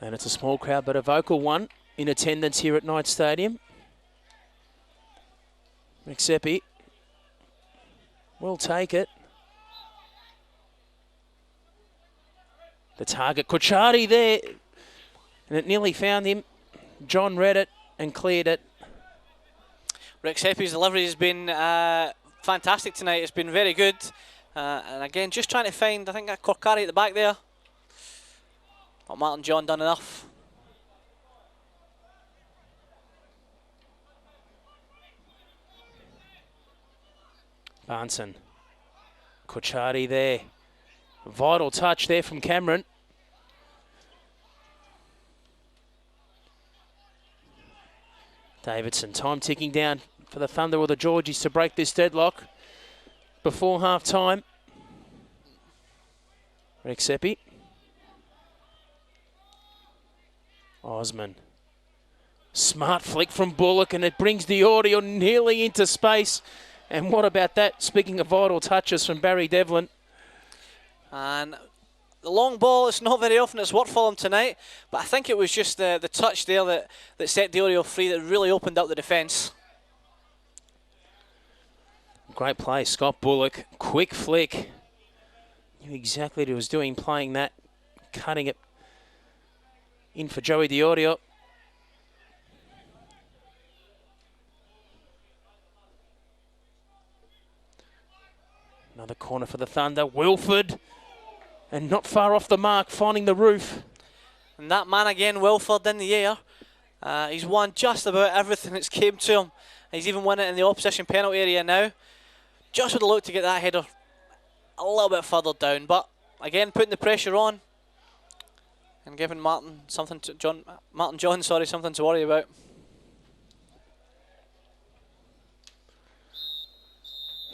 And it's a small crowd, but a vocal one in attendance here at Knight Stadium. Rexhepi will take it. The target, Korcari there, and it nearly found him. John read it and cleared it. Rexhepi's delivery has been fantastic tonight. It's been very good. And again, just trying to find, I think, that Korcari at the back there. But Martin John done enough. Bahnsen. Korcari there. Vital touch there from Cameron. Davidson, time ticking down for the Thunder or the Georgies to break this deadlock before half time. Rexhepi. Osman. Smart flick from Bulloch, and it brings the audio nearly into space. And what about that? Speaking of vital touches from Barry Devlin. And the long ball, it's not very often it's worked for them tonight, but I think it was just the touch there that set Diorio free that really opened up the defence. Great play, Scott Bulloch. Quick flick. Knew exactly what he was doing, playing that, cutting it in for Joey Diorio. Another corner for the Thunder. Wilford. And not far off the mark, finding the roof. And that man again, Wilford, in the air. He's won just about everything that's came to him. He's even won it in the opposition penalty area now. Just would have looked to get that header a little bit further down. But again, putting the pressure on and giving Martin something to worry about.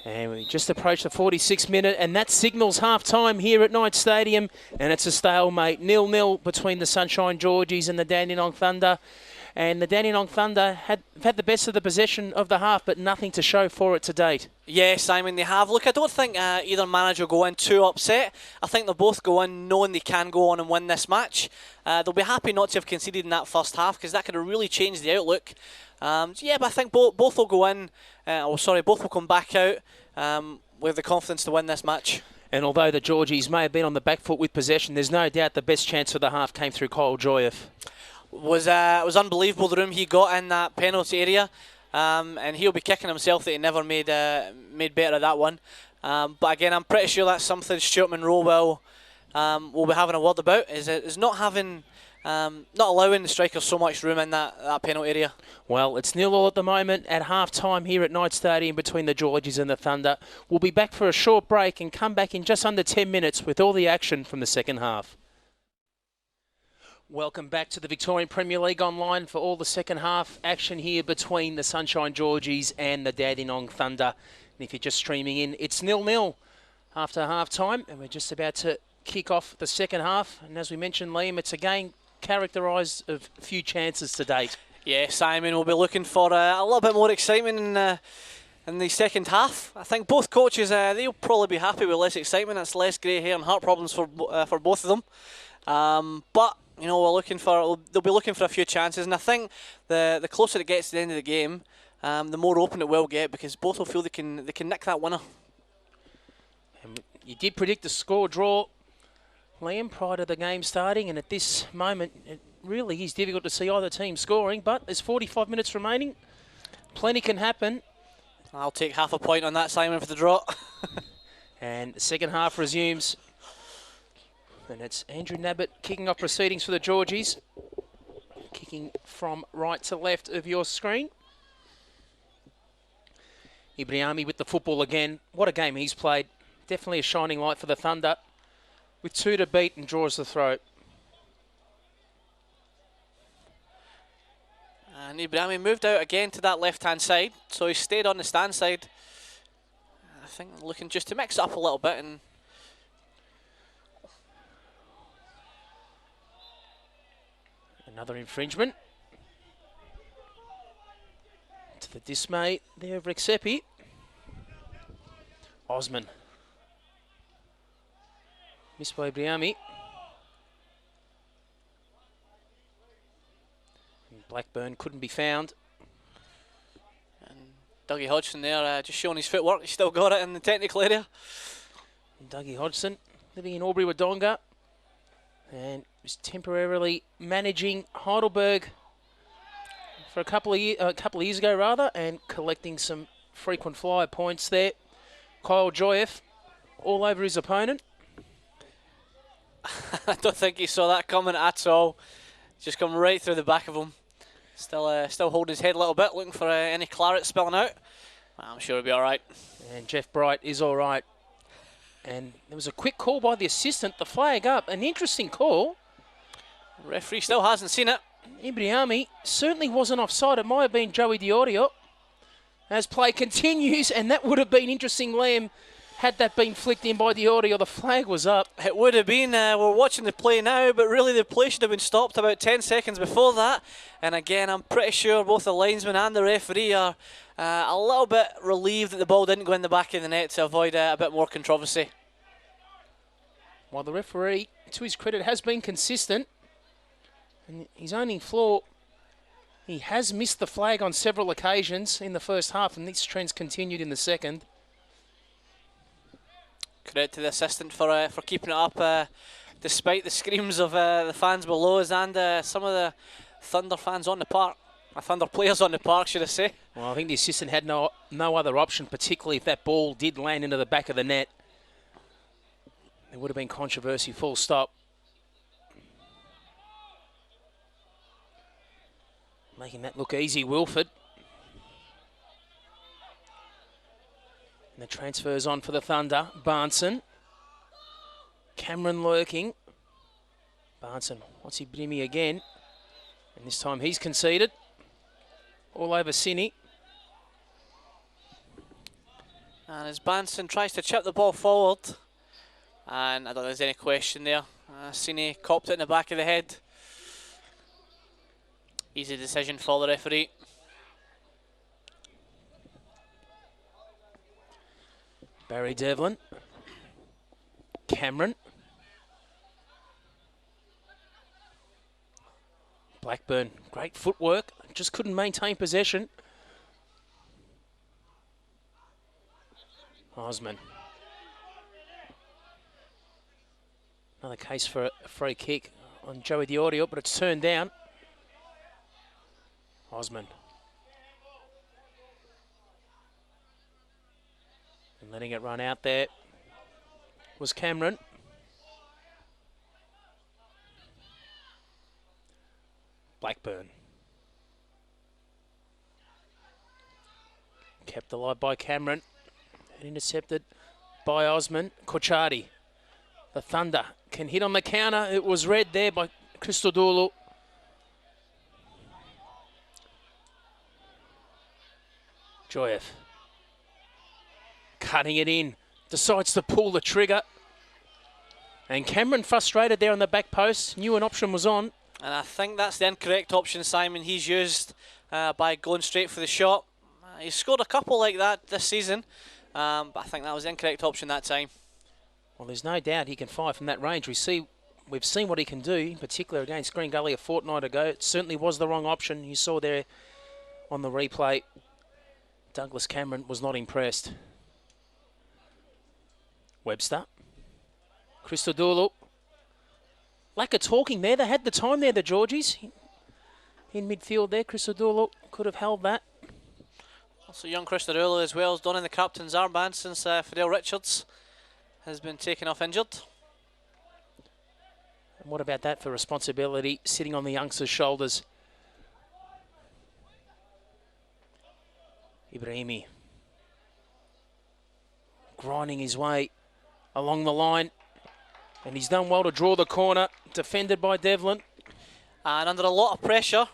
And we just approached the 46th minute, and that signals half-time here at Knight Stadium, and it's a stalemate, 0-0 between the Sunshine Georgies and the Dandenong Thunder. And the Dandenong Thunder have had the best of the possession of the half, but nothing to show for it to date. Yes, Simon, they have. Look, I don't think either manager will go in too upset. I think they'll both go in knowing they can go on and win this match. They'll be happy not to have conceded in that first half, because that could have really changed the outlook. Yeah, but I think both will go in, both will come back out with the confidence to win this match. And although the Georgies may have been on the back foot with possession, there's no doubt the best chance for the half came through Kyle Joryeff. Was unbelievable the room he got in that penalty area, and he'll be kicking himself that he never made better of that one. But again, I'm pretty sure that's something Stuart Monroe will be having a word about. Is not allowing the strikers so much room in that penalty area. Well, it's 0-0 at the moment at half-time here at Knight Stadium between the Georgies and the Thunder. We'll be back for a short break and come back in just under 10 minutes with all the action from the second half. Welcome back to the Victorian Premier League online for all the second half action here between the Sunshine Georgies and the Dandenong Thunder. And if you're just streaming in, it's 0-0 after half-time, and we're just about to kick off the second half. And as we mentioned, Liam, it's a game characterised of few chances to date. Yeah, Simon will be looking for a little bit more excitement in the second half. I think both coaches, they'll probably be happy with less excitement. That's less grey hair and heart problems for both of them. But you know, they'll be looking for a few chances, and I think the closer it gets to the end of the game, the more open it will get, because both will feel they can nick that winner. And you did predict the score draw, Liam, prior to the game starting, and at this moment it really is difficult to see either team scoring, but there's 45 minutes remaining. Plenty can happen. I'll take half a point on that, Simon, for the draw. And the second half resumes. And it's Andrew Nabbout kicking off proceedings for the Georgies. Kicking from right to left of your screen. Ibraimi with the football again. What a game he's played. Definitely a shining light for the Thunder. With 2 to beat and draws the throw. And Ibraimi moved out again to that left-hand side. So he stayed on the stand side. I think looking just to mix it up a little bit and Another infringement. To the dismay there of Rexhepi. Osman. Missed by Ibraimi. Blackburn couldn't be found. And Dougie Hodgson there just showing his footwork. He's still got it in the technical area. And Dougie Hodgson living in Albury Wodonga and was temporarily managing Heidelberg for a couple of years ago rather, and collecting some frequent flyer points there. Kyle Joryeff all over his opponent. I don't think he saw that coming at all. Just come right through the back of him. Still holding his head a little bit, looking for any claret spilling out. I'm sure he'll be all right. And Jeff Bright is all right. And there was a quick call by the assistant, the flag up. An interesting call. The referee still hasn't seen it. Ibraimi certainly wasn't offside. It might have been Joey Diorio. As play continues, and that would have been interesting, Liam, had that been flicked in by Diorio. The flag was up. It would have been. We're watching the play now, but really the play should have been stopped about 10 seconds before that. And again, I'm pretty sure both the linesman and the referee are a little bit relieved that the ball didn't go in the back of the net to avoid a bit more controversy. While the referee, to his credit, has been consistent. And his only flaw, he has missed the flag on several occasions in the first half, and this trend's continued in the second. Credit to the assistant for keeping it up, despite the screams of the fans below us and some of the Thunder fans on the park. Thunder players on the park, should I say. Well, I think the assistant had no other option, particularly if that ball did land into the back of the net. There would have been controversy, full stop. Making that look easy, Wilford. And the transfers on for the Thunder. Bahnsen. Cameron lurking. Bahnsen wants Ibraimi again. And this time he's conceded. All over Cini. And as Bahnsen tries to chip the ball forward. And I don't think there's any question there. Cini copped it in the back of the head. Easy decision for the referee. Barry Devlin. Cameron. Blackburn, great footwork, just couldn't maintain possession. Osman. Another case for a free kick on Joey Diorio, but it's turned down. Osman. And letting it run out there was Cameron. Blackburn. Kept alive by Cameron. And intercepted by Osman. Korcari. The Thunder can hit on the counter. It was read there by Christodoulou. Joryeff. Cutting it in. Decides to pull the trigger. And Cameron frustrated there on the back post. Knew an option was on. And I think that's the incorrect option, Simon, he's used by going straight for the shot. He's scored a couple like that this season, but I think that was the incorrect option that time. Well, there's no doubt he can fire from that range. We've seen what he can do, in particular against Green Gully a fortnight ago. It certainly was the wrong option. You saw there on the replay, Douglas Cameron was not impressed. Webster. Christodoulou. Lack of talking there. They had the time there, the Georgies. In midfield there, Christodoulou could have held that. Also young Christodoulou as well, has done in the captain's armband since Fidell Richards has been taken off injured. And what about that for responsibility sitting on the youngsters' shoulders? Ibraimi. Grinding his way along the line. And he's done well to draw the corner, defended by Devlin. And under a lot of pressure,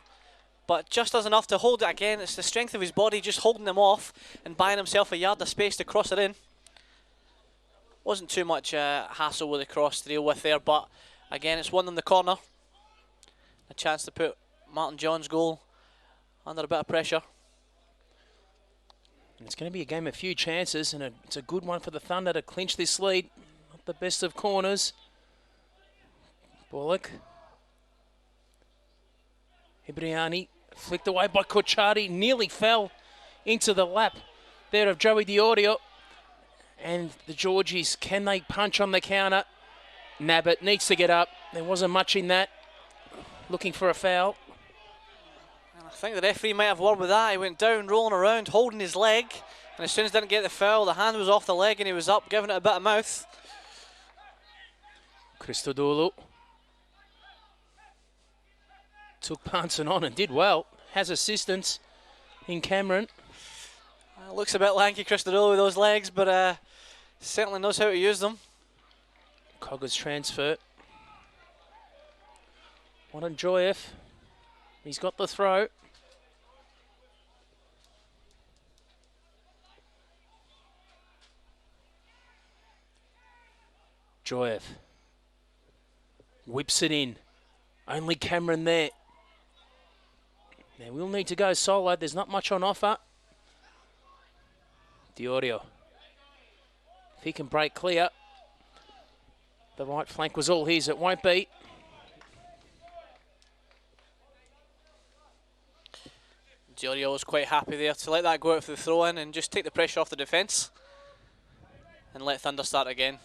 but just does enough to hold it again. It's the strength of his body just holding them off and buying himself a yard of space to cross it in. Wasn't too much hassle with the cross to deal with there, but again, it's won them the corner. a chance to put Martin John's goal under a bit of pressure. And it's going to be a game of few chances, and it's a good one for the Thunder to clinch this lead. Not the best of corners. Bulloch. Ibraimi flicked away by Korcari, nearly fell into the lap there of Joey Diorio. And the Georgies, can they punch on the counter? Nabbout needs to get up. There wasn't much in that. Looking for a foul. And I think the referee might have a word with that. He went down, rolling around, holding his leg. And as soon as he didn't get the foul, the hand was off the leg and he was up, giving it a bit of mouth. Christodoulou took Bahnsen on and did well. Has assistance in Cameron. Looks a bit lanky, Christodoulou, with those legs, but certainly knows how to use them. Cogger's transfer. One on Joryeff. He's got the throw. Joryeff whips it in. Only Cameron there. Now we'll need to go solo. There's not much on offer. Diorio. If he can break clear. The right flank was all his. It won't be. Diorio was quite happy there to let that go out for the throw-in and just take the pressure off the defence and let Thunder start again.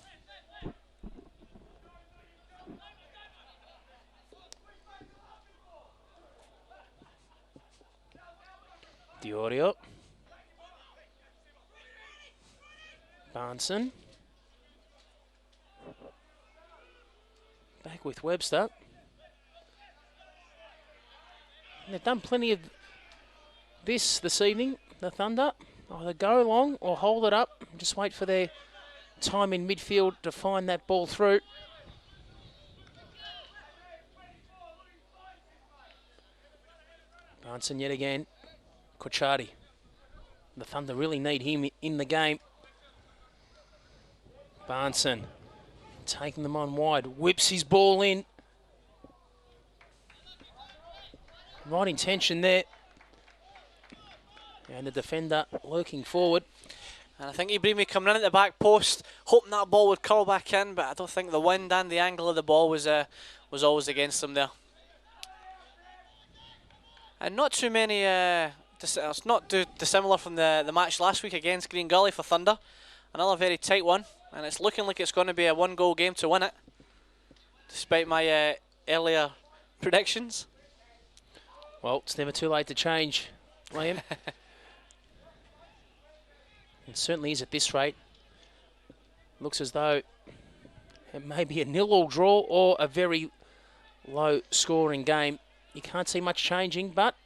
Diorio. Bahnsen. Back with Webster. They've done plenty of this evening, the Thunder. Either go long or hold it up. Just wait for their time in midfield to find that ball through. Bahnsen yet again. Korcari. The Thunder really need him in the game. Bahnsen taking them on wide. Whips his ball in. Right intention there. And the defender lurking forward. And I think Ibraimi coming in at the back post, hoping that ball would curl back in, but I don't think the wind and the angle of the ball was always against him there. And not too many, it's not too dissimilar from the match last week against Green Gully for Thunder. Another very tight one, and it's looking like it's going to be a one-goal game to win it, despite my earlier predictions. Well, it's never too late to change, Liam. It certainly is at this rate. Looks as though it may be a 0-0 draw or a very low-scoring game. You can't see much changing, but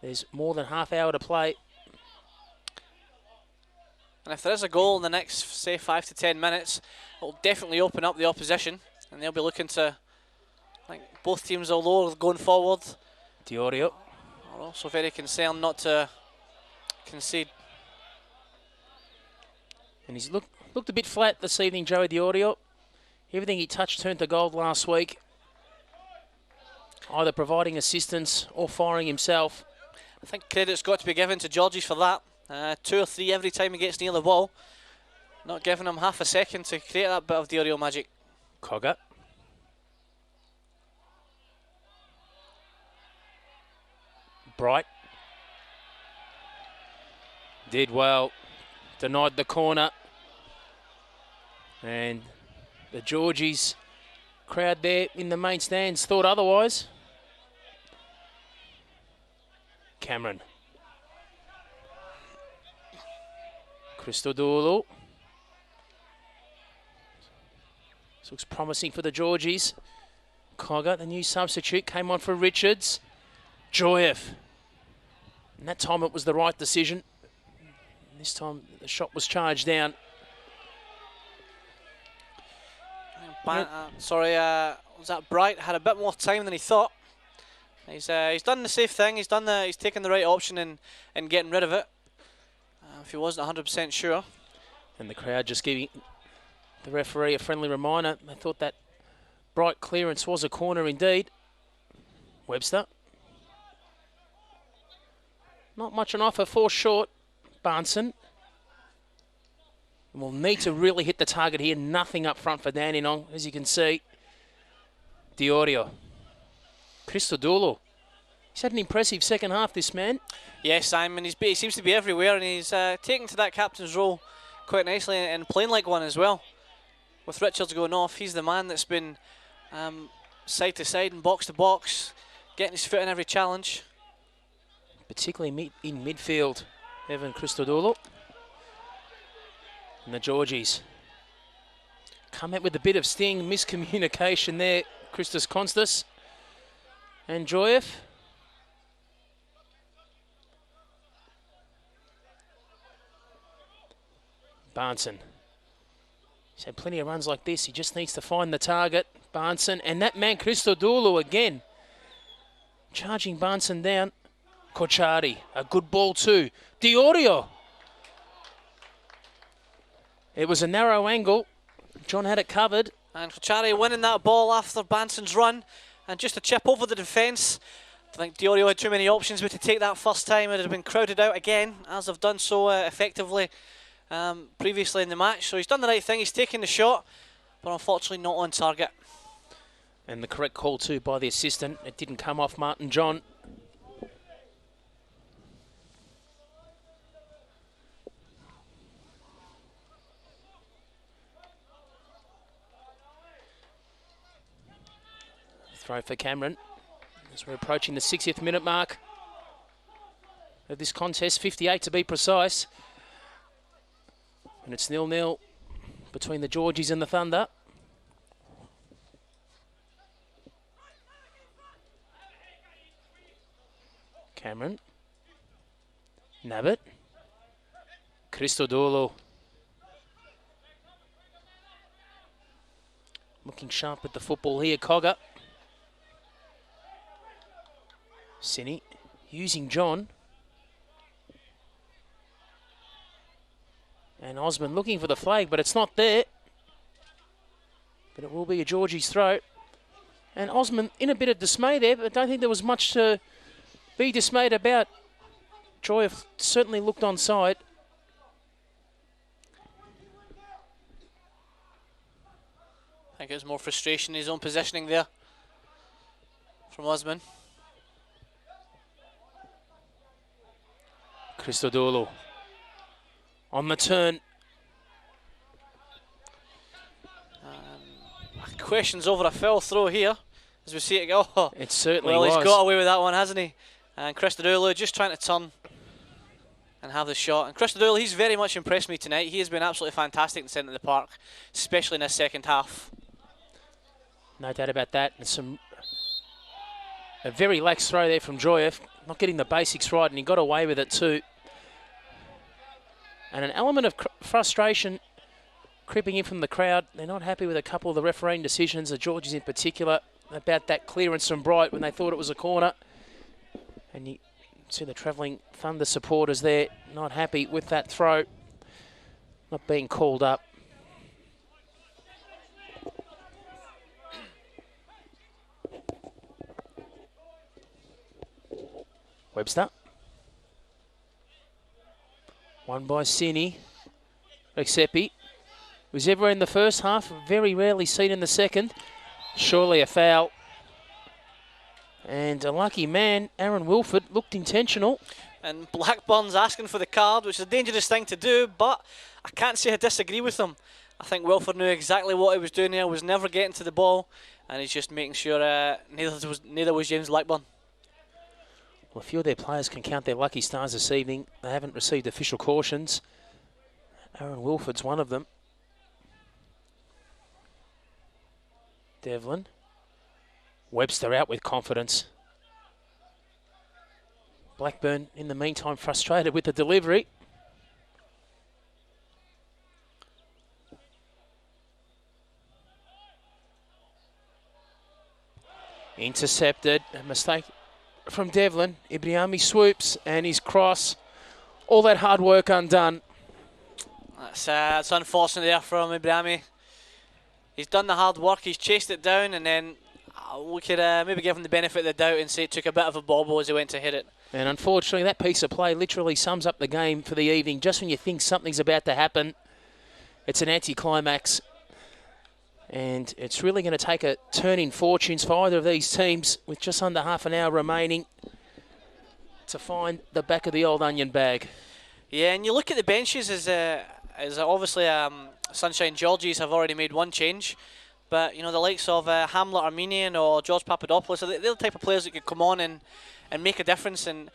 there's more than half hour to play. And if there is a goal in the next, say, 5 to 10 minutes, it'll definitely open up the opposition, and they'll be looking to, I think both teams, although going forward, Diorio are also very concerned not to concede. And he's looked a bit flat this evening, Joey Diorio. Everything he touched turned to gold last week. Either providing assistance or firing himself. I think credit's got to be given to Georges for that. 2 or 3 every time he gets near the ball. Not giving him half a second to create that bit of Diorio magic. Cogger. Bright. Did well. Denied the corner. And the Georgies crowd there in the main stands thought otherwise. Cameron. Christodoulou. This looks promising for the Georgies. Cogger, the new substitute, came on for Richards. Joryeff. And that time it was the right decision. This time the shot was charged down. Was that Bright? Had a bit more time than he thought. He's done the safe thing. He's taken the right option in getting rid of it. If he wasn't 100% sure. And the crowd just giving the referee a friendly reminder. They thought that Bright clearance was a corner indeed. Webster. Not much on offer, 4 short. Bahnsen. Will need to really hit the target here. Nothing up front for Dandenong, as you can see. Diorio. Christodoulou. He's had an impressive second half, this man. Yes, Simon. He seems to be everywhere, and he's taken to that captain's role quite nicely and playing like one as well. With Richards going off, he's the man that's been side to side and box to box, getting his foot in every challenge. Particularly in midfield, Evan Christodoulou. And the Georgies come out with a bit of sting, miscommunication there. Konstas and Joryeff. Bahnsen. He's had plenty of runs like this. He just needs to find the target. Bahnsen and that man Christodoulou again. Charging Bahnsen down. Korcari, a good ball too. Diorio. It was a narrow angle. John had it covered. And Korcari winning that ball after Bahnsen's run. And just a chip over the defence. I think Diorio had too many options, but to take that first time, it had been crowded out again, as they've done so effectively previously in the match. So he's done the right thing. He's taken the shot, but unfortunately not on target. And the correct call too by the assistant. It didn't come off Martin John. Throw for Cameron as we're approaching the 60th minute mark of this contest, 58 to be precise. And it's 0-0 between the Georgies and the Thunder. Cameron. Nabbout. Christodoulou. Looking sharp with the football here, Cogger. Cini using John. And Osman looking for the flag, but it's not there. But it will be a Georgie's throw. And Osman in a bit of dismay there, but I don't think there was much to be dismayed about. Joryeff certainly looked onside. I think it was more frustration in his own positioning there from Osman. Christodoulou on the turn. Questions over a foul throw here as we see it go. Oh, it certainly was. Well, he's got away with that one, hasn't he? And Christodoulou just trying to turn and have the shot. And Christodoulou, he's very much impressed me tonight. He has been absolutely fantastic in the centre of the park, especially in this second half. No doubt about that. And a very lax throw there from Joryeff. Not getting the basics right, and he got away with it too. And an element of frustration creeping in from the crowd. They're not happy with a couple of the refereeing decisions, the Georgies in particular, about that clearance from Bright when they thought it was a corner. And you see the travelling Thunder supporters there not happy with that throw, not being called up. Webster. Won by Cini. Rexhepi was everywhere in the first half, very rarely seen in the second. Surely a foul. And a lucky man, Aron Wilford, looked intentional. And Blackburn's asking for the card, which is a dangerous thing to do, but I can't say I disagree with him. I think Wilford knew exactly what he was doing there, was never getting to the ball, and he's just making sure neither was James Blackburn. Well, a few of their players can count their lucky stars this evening. They haven't received official cautions. Aron Wilford's one of them. Devlin. Webster out with confidence. Blackburn, in the meantime, frustrated with the delivery. Intercepted. A mistake from Devlin. Ibraimi swoops and his cross. All that hard work undone. That's unfortunate there from Ibraimi. He's done the hard work, he's chased it down, and then we could maybe give him the benefit of the doubt and say it took a bit of a bobble as he went to hit it. And unfortunately, that piece of play literally sums up the game for the evening. Just when you think something's about to happen, it's an anticlimax. And it's really going to take a turn in fortunes for either of these teams with just under half an hour remaining to find the back of the old onion bag. Yeah, and you look at the benches as obviously Sunshine Georgies have already made one change. But, you know, the likes of Hamlet Armenian or George Papadopoulos, they're the type of players that could come on and make a difference, and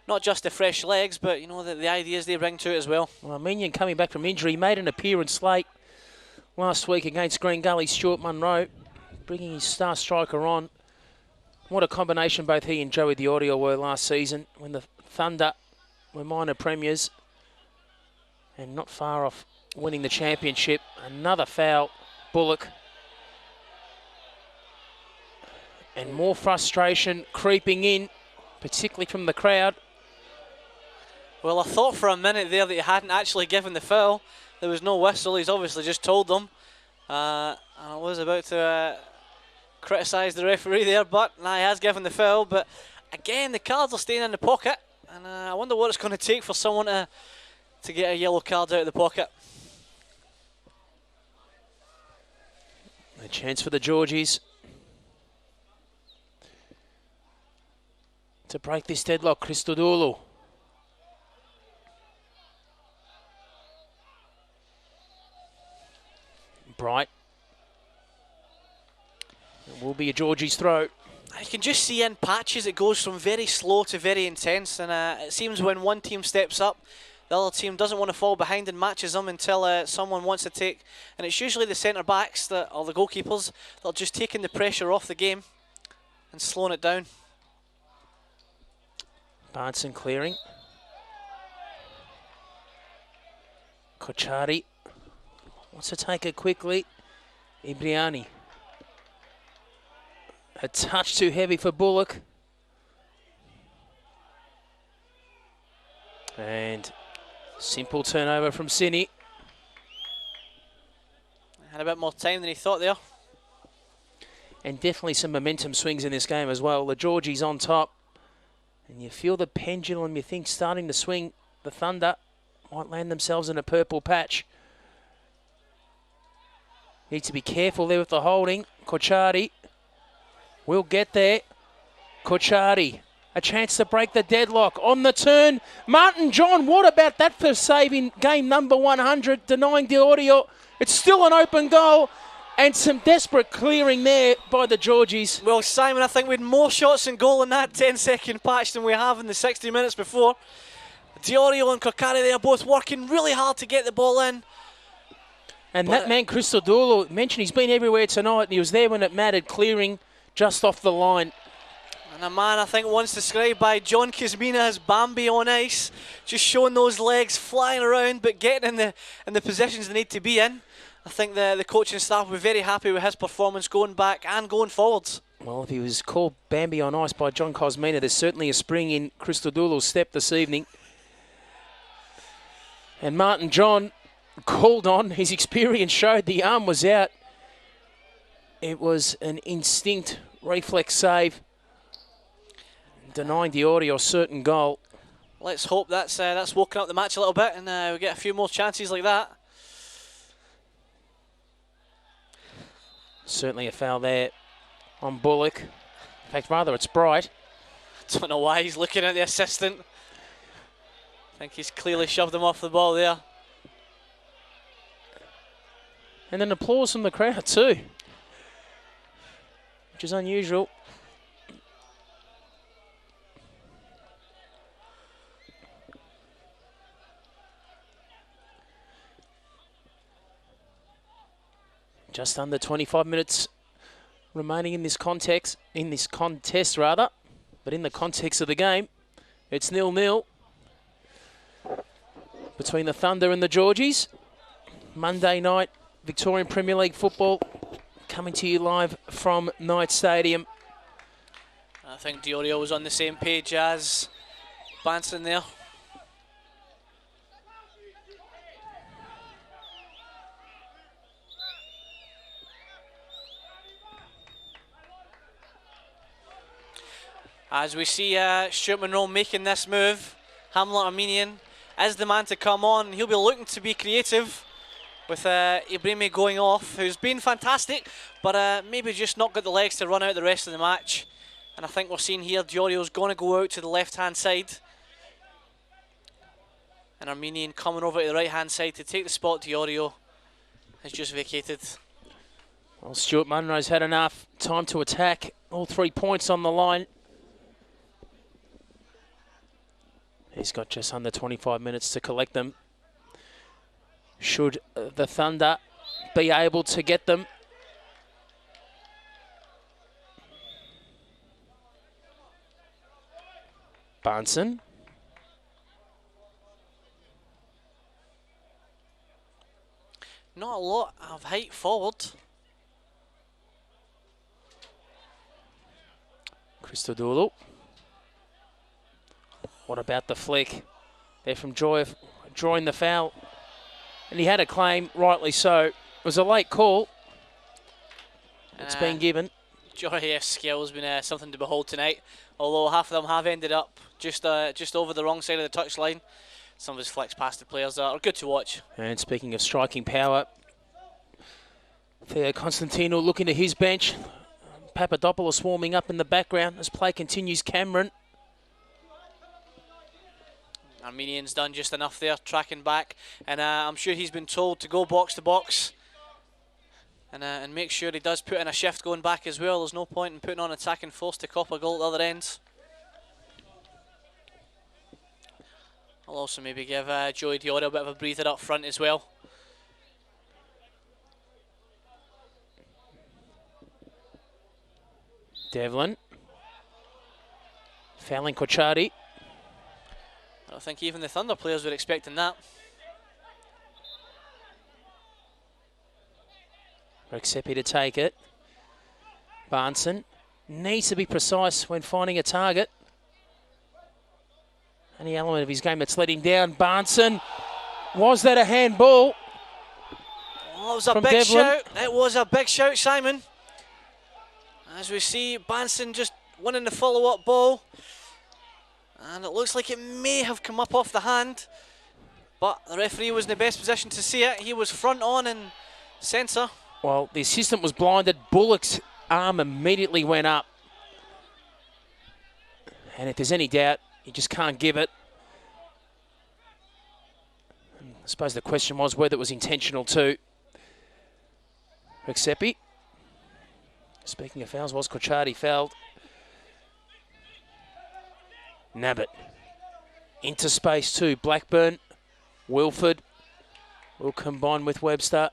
not just the fresh legs, but, you know, the ideas they bring to it as well. Well, Armenian coming back from injury, made an appearance late last week against Green Gully Stuart Munro, bringing his star striker on. What a combination both he and Joey the Audio were last season when the Thunder were minor premiers and not far off winning the championship. Another foul, Bulloch. And more frustration creeping in, particularly from the crowd. Well, I thought for a minute there that he hadn't actually given the foul. There was no whistle. He's obviously just told them. I was about to criticise the referee there, but nah, he has given the foul. But again, the cards are staying in the pocket, and I wonder what it's going to take for someone to get a yellow card out of the pocket. A chance for the Georgies to break this deadlock. Christodoulou. Bright. It will be a Georgie's throw. You can just see in patches it goes from very slow to very intense, and it seems when one team steps up, the other team doesn't want to fall behind and matches them until someone wants to take. And it's usually the centre backs or the goalkeepers that are just taking the pressure off the game and slowing it down. Bahnsen clearing. Korcari wants to take it quickly. Ibraimi. A touch too heavy for Bulloch. And simple turnover from Cini. Had a bit more time than he thought there. And definitely some momentum swings in this game as well. The Georgies on top. And you feel the pendulum, you think, starting to swing. The Thunder might land themselves in a purple patch. Need to be careful there with the holding. Korcari will get there. Korcari, a chance to break the deadlock. On the turn, Martin John, what about that for saving game number 100, denying the audio? It's still an open goal. And some desperate clearing there by the Georgies. Well, Simon, I think we had more shots in goal in that 10-second patch than we have in the 60 minutes before. Diorio and Korcari, they are both working really hard to get the ball in. And that man, Christodoulou, mentioned he's been everywhere tonight, and he was there when it mattered, clearing just off the line. And a man I think once described by John Kuzmina as Bambi on ice, just showing those legs flying around, but getting in the positions they need to be in. I think the coaching staff were very happy with his performance going back and going forwards. Well, if he was called Bambi on ice by John Kuzmina, there's certainly a spring in Christodoulou's step this evening. And Martin John called on. His experience showed the arm was out. It was an instinct reflex save, denying the audio a certain goal. Let's hope that's woken up the match a little bit, and we get a few more chances like that. Certainly a foul there on Bulloch. In fact, rather, it's Bright. I don't know why he's looking at the assistant. I think he's clearly shoved him off the ball there. And then applause from the crowd too, which is unusual. Just under 25 minutes remaining in this contest, but in the context of the game, it's 0-0 between the Thunder and the Georgies. Monday night Victorian Premier League football coming to you live from Knight Stadium. I think Diorio was on the same page as Bahnsen there. As we see Stuart Monroe making this move, Hamlet Armenian is the man to come on. He'll be looking to be creative with Ibraimi going off, who's been fantastic, but maybe just not got the legs to run out the rest of the match. And I think we're seeing here Joryeff's going to go out to the left-hand side. And Armenian coming over to the right-hand side to take the spot. Joryeff has just vacated. Well, Stuart Munro's had enough time to attack. All 3 points on the line. He's got just under 25 minutes to collect them. Should the Thunder be able to get them? Bahnsen. Not a lot of height forward. Christodoulou. What about the flick? There from Joryeff, drawing the foul. And he had a claim, rightly so. It was a late call. It's been given. Jorjeff's skill has been something to behold tonight. Although half of them have ended up just over the wrong side of the touchline. Some of his flicks past the players are good to watch. And speaking of striking power, Theo Constantinou looking to his bench. Papadopoulos warming up in the background as play continues. Cameron. Armenian's done just enough there, tracking back, and I'm sure he's been told to go box to box and make sure he does put in a shift going back as well. There's no point in putting on attacking force to cop a goal at the other end. I'll also maybe give Joey Diori a bit of a breather up front as well. Devlin. Fouling Korcari. I don't think even the Thunder players were expecting that. Rexhepi to take it. Bahnsen needs to be precise when finding a target. Any element of his game that's let him down. Bahnsen, was that a handball? Oh, it was a big shout. It was a big shout, Simon. As we see, Bahnsen just winning the follow-up ball. And it looks like it may have come up off the hand, but the referee was in the best position to see it. He was front on and centre. Well, the assistant was blinded. Bulloch's arm immediately went up. And if there's any doubt, you just can't give it. And I suppose the question was whether it was intentional too. Rexhepi. Speaking of fouls, was Korcari fouled? Nabbout. Into space too. Blackburn. Wilford will combine with Webster.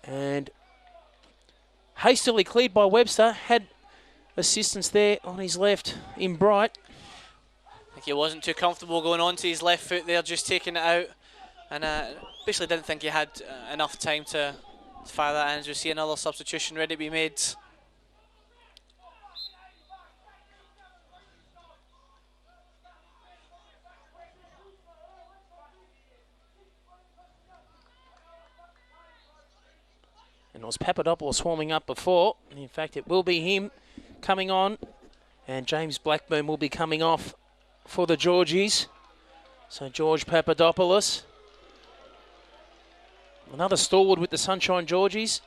And hastily cleared by Webster. Had assistance there on his left in Bright. I think he wasn't too comfortable going on to his left foot there, just taking it out. And basically didn't think he had enough time to fire that in. As we see another substitution ready to be made. And it was Papadopoulos warming up before. In fact, it will be him coming on. And James Blackburn will be coming off for the Georgies. So George Papadopoulos. Another stalwart with the Sunshine Georgies.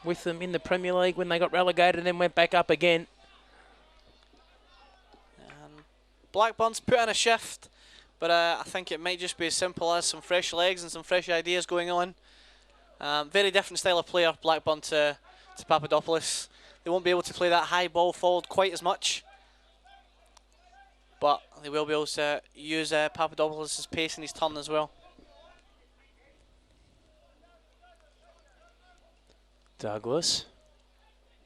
With them in the Premier League when they got relegated and then went back up again. Blackburn's put in a shift. But I think it might just be as simple as some fresh legs and some fresh ideas going on. Very different style of player, Blackburn to Papadopoulos. They won't be able to play that high ball forward quite as much. But they will be able to use Papadopoulos' pace in his turn as well. Douglas.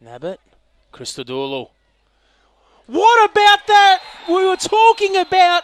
Nabbout. Christodoulou. What about that? We were talking about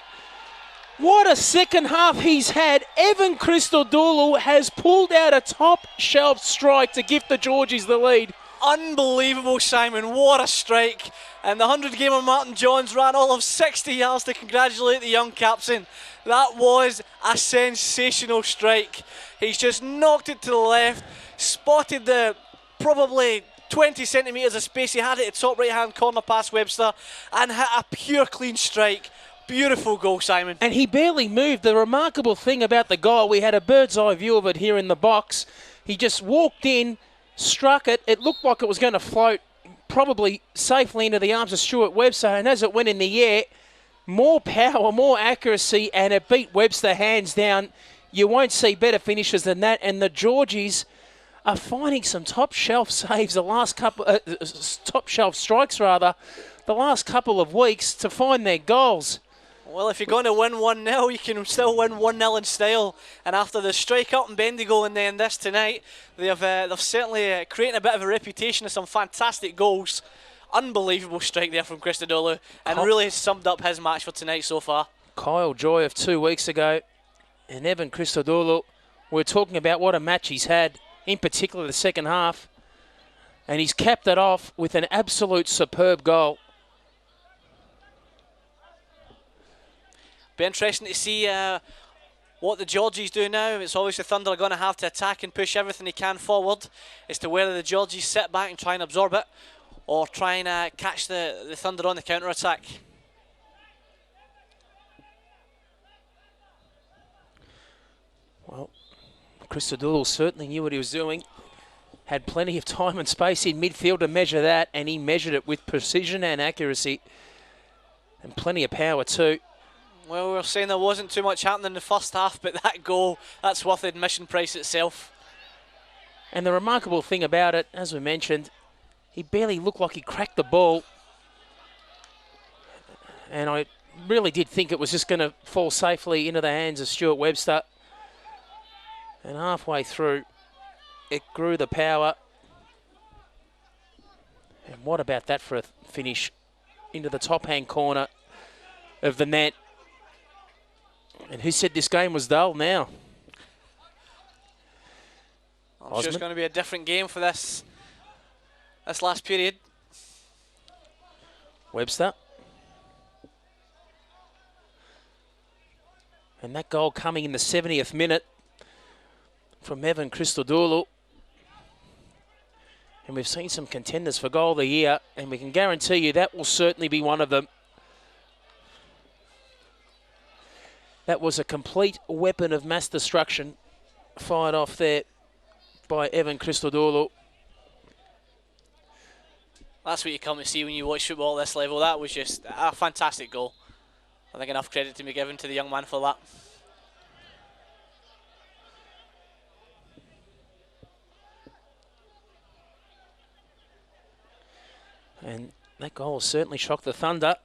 what a second half he's had. Evan Christodoulou has pulled out a top shelf strike to give the Georgies the lead. Unbelievable, Simon. What a strike. And the 100-gamer Martin Johns ran all of 60 yards to congratulate the young captain. That was a sensational strike. He's just knocked it to the left, spotted the probably 20 centimetres of space. He had it at top right-hand corner past Webster and hit a pure clean strike. Beautiful goal, Simon. And he barely moved. The remarkable thing about the goal, we had a bird's eye view of it here in the box. He just walked in, struck it. It looked like it was going to float probably safely into the arms of Stuart Webster. And as it went in the air, more power, more accuracy, and it beat Webster hands down. You won't see better finishes than that. And the Georgies are finding some top shelf saves the last couple, top shelf strikes rather, the last couple of weeks to find their goals. Well, if you're going to win 1-0, you can still win 1-0 in style. And after the strike up and Bendigo and then this tonight, they've certainly created a bit of a reputation of some fantastic goals. Unbelievable strike there from Christodoulou, and really has summed up his match for tonight so far. Kyle Joryeff 2 weeks ago, and Evan Christodoulou, we're talking about what a match he's had, in particular the second half, and he's capped it off with an absolute superb goal. Be interesting to see what the Georgies do now. It's obviously Thunder are going to have to attack and push everything they can forward as to whether the Georgies sit back and try and absorb it or try and catch the Thunder on the counter-attack. Well, Christodoulou certainly knew what he was doing. Had plenty of time and space in midfield to measure that, and he measured it with precision and accuracy. And plenty of power too. Well, we were saying there wasn't too much happening in the first half, but that goal, that's worth the admission price itself. And the remarkable thing about it, as we mentioned, he barely looked like he cracked the ball. And I really did think it was just going to fall safely into the hands of Stuart Webster. And halfway through, it grew the power. And what about that for a finish into the top-hand corner of the net? And who said this game was dull now? I'm sure it's going to be a different game for this last period. Webster. And that goal coming in the 70th minute from Evan Christodoulou. And we've seen some contenders for goal of the year, and we can guarantee you that will certainly be one of them. That was a complete weapon of mass destruction fired off there by Evan Christodoulou. That's what you come to see when you watch football at this level. That was just a fantastic goal. I think enough credit to be given to the young man for that. And that goal certainly shocked the Thunder.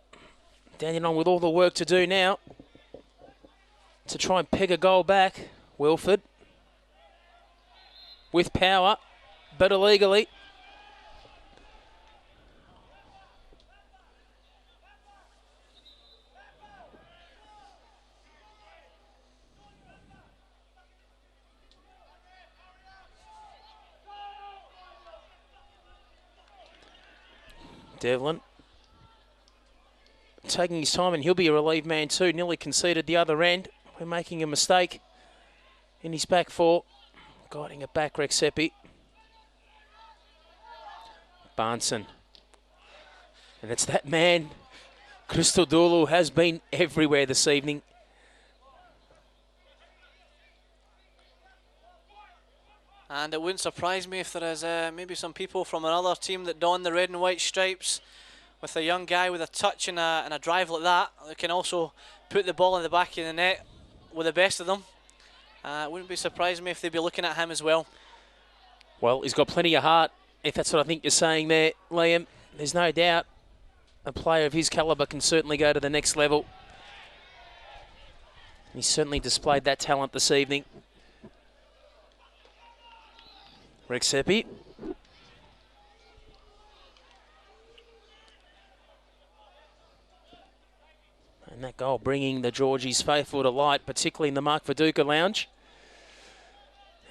Dandenong with all the work to do now to try and peg a goal back. Wilford with power, but illegally. Devlin taking his time, and he'll be a relieved man too. Nearly conceded the other end. We're making a mistake in his back four. Guiding it back, Rexhepi. Bahnsen. And it's that man. Christodoulou has been everywhere this evening. And it wouldn't surprise me if there is maybe some people from another team that don the red and white stripes with a young guy with a touch and a drive like that. They can also put the ball in the back of the net with the best of them. It wouldn't be surprising me if they'd be looking at him as well. Well, he's got plenty of heart, if that's what I think you're saying there, Liam. There's no doubt a player of his calibre can certainly go to the next level. He's certainly displayed that talent this evening. Rexhepi. And that goal bringing the Georgies faithful to light, particularly in the Mark Viduka Lounge.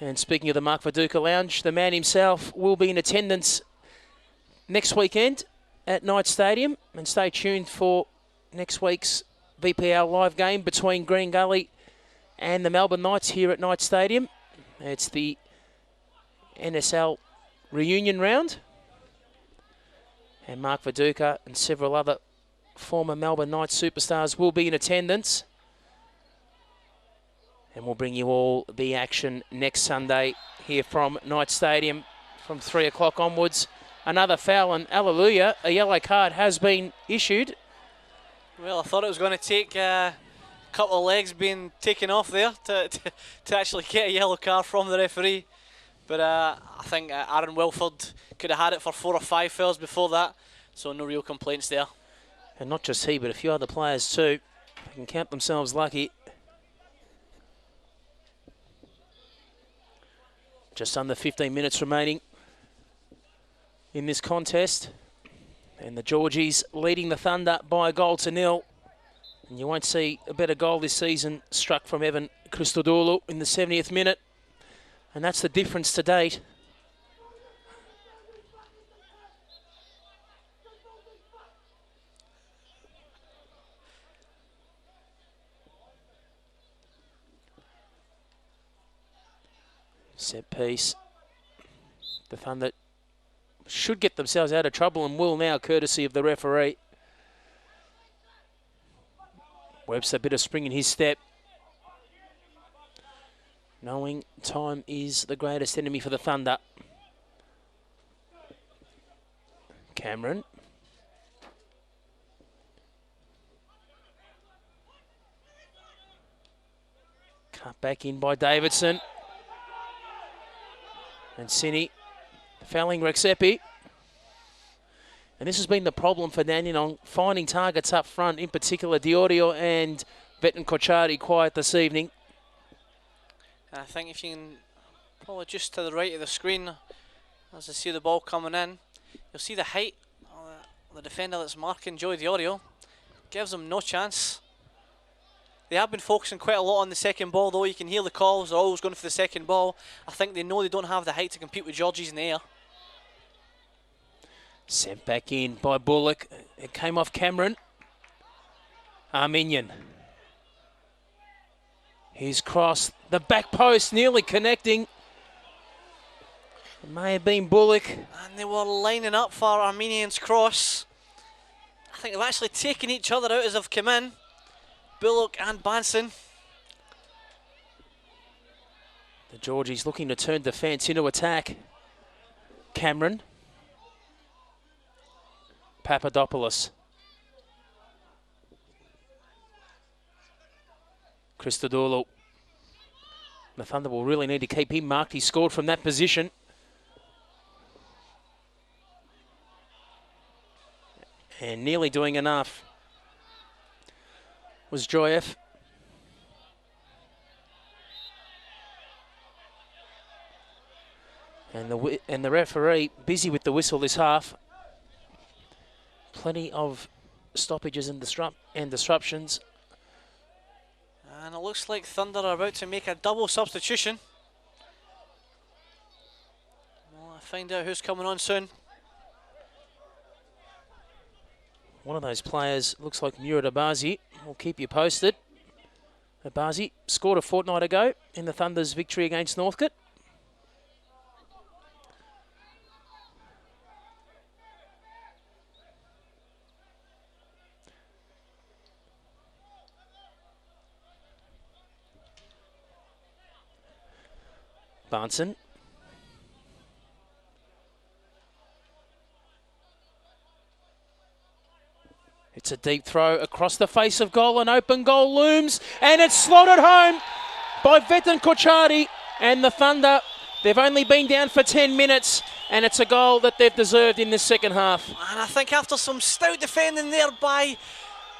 And speaking of the Mark Viduka Lounge, the man himself will be in attendance next weekend at Knight Stadium. And stay tuned for next week's VPL live game between Green Gully and the Melbourne Knights here at Knight Stadium. It's the NSL reunion round. And Mark Viduka and several other former Melbourne Knights superstars will be in attendance. And we'll bring you all the action next Sunday here from Knights Stadium from 3 o'clock onwards. Another foul, and hallelujah, a yellow card has been issued. Well, I thought it was going to take a couple of legs being taken off there to actually get a yellow card from the referee. But I think Aron Wilford could have had it for 4 or 5 fouls before that, so no real complaints there. And not just he, but a few other players too. They can count themselves lucky. Just under 15 minutes remaining in this contest. And the Georgies leading the Thunder by a goal to nil. And you won't see a better goal this season struck from Evan Christodoulou in the 70th minute. And that's the difference to date. Set piece. The Thunder should get themselves out of trouble and will now, courtesy of the referee. Webster, a bit of spring in his step. Knowing time is the greatest enemy for the Thunder. Cameron. Cut back in by Davidson. And Cini fouling Rexhepi. And this has been the problem for Dandenong, finding targets up front, in particular Diorio and Veton Korcari quiet this evening. I think if you can probably just to the right of the screen, as I see the ball coming in, you'll see the height of the defender that's marking Joey Diorio. Gives him no chance. They have been focusing quite a lot on the second ball, though. You can hear the calls, they're always going for the second ball. I think they know they don't have the height to compete with Georgies in the air. Sent back in by Bulloch. It came off Cameron. Arminian. He's crossed the back post, nearly connecting. It may have been Bulloch. And they were lining up for Arminian's cross. I think they've actually taken each other out as they've come in. Bulloch and Bahnsen. The Georgies looking to turn defence into attack. Cameron. Papadopoulos. Christodoulou. The Thunder will really need to keep him marked. He scored from that position. And nearly doing enough was Joryeff. And the referee busy with the whistle this half. Plenty of stoppages and disruptions. And it looks like Thunder are about to make a double substitution. We'll find out who's coming on soon. One of those players looks like Murat Abazi. We'll keep you posted. Abazi scored a fortnight ago in the Thunder's victory against Northcote. Bahnsen. It's a deep throw across the face of goal. An open goal looms, and it's slotted home by Veton Korcari. And the Thunder, they've only been down for 10 minutes, and it's a goal that they've deserved in this second half. And I think after some stout defending there by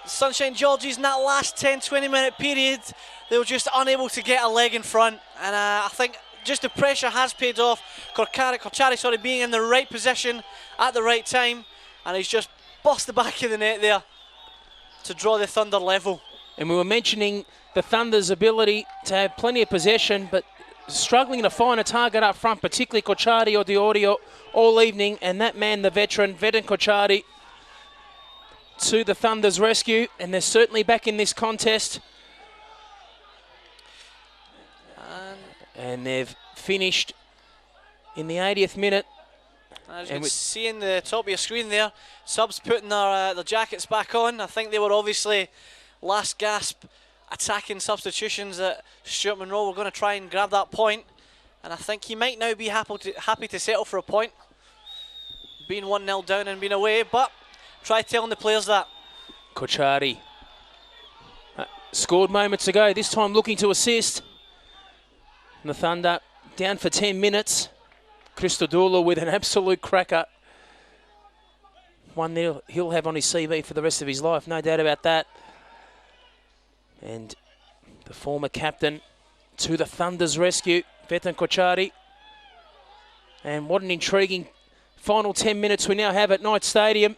Sunshine Georgies in that last 10-20 minute period, they were just unable to get a leg in front. And I think just the pressure has paid off. Korcari being in the right position at the right time, and he's just bust the back of the net there to draw the Thunder level. And we were mentioning the Thunder's ability to have plenty of possession, but struggling to find a target up front, particularly Korcari or Diorio all evening. And that man, the veteran, Veton Korcari, to the Thunder's rescue. And they're certainly back in this contest. And they've finished in the 80th minute. As you can see in the top of your screen there, subs putting their jackets back on. I think they were obviously last gasp attacking substitutions that Stuart Monroe were going to try and grab that point. And I think he might now be happy to settle for a point. Being 1-0 down and being away, but try telling the players that. Korcari scored moments ago, this time looking to assist. And the Thunder down for 10 minutes. Christodoulou with an absolute cracker. One that he'll have on his CV for the rest of his life, no doubt about that. And the former captain to the Thunder's rescue, Veton Korcari. And what an intriguing final 10 minutes we now have at Knight Stadium.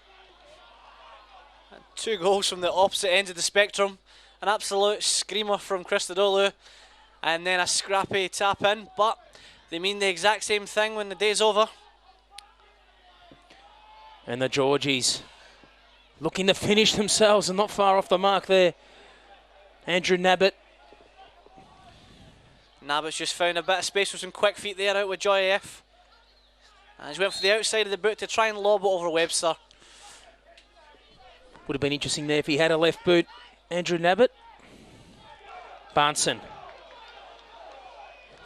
2 goals from the opposite end of the spectrum. An absolute screamer from Christodoulou. And then a scrappy tap in, but they mean the exact same thing when the day's over. And the Georgies looking to finish themselves and not far off the mark there. Andrew Nabbout. Nabbout's just found a bit of space with some quick feet there out with Joryeff. And he went for the outside of the boot to try and lob it over Webster. Would have been interesting there if he had a left boot. Andrew Nabbout. Bahnsen.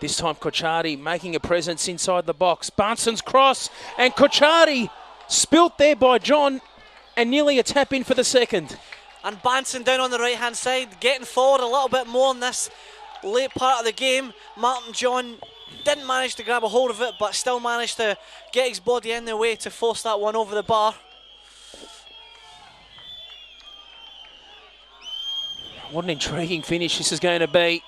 This time Korcari making a presence inside the box. Bahnsen's cross and Korcari spilt there by John and nearly a tap in for the second. And Bahnsen down on the right hand side, getting forward a little bit more in this late part of the game. Martin John didn't manage to grab a hold of it, but still managed to get his body in the way to force that one over the bar. What an intriguing finish this is going to be.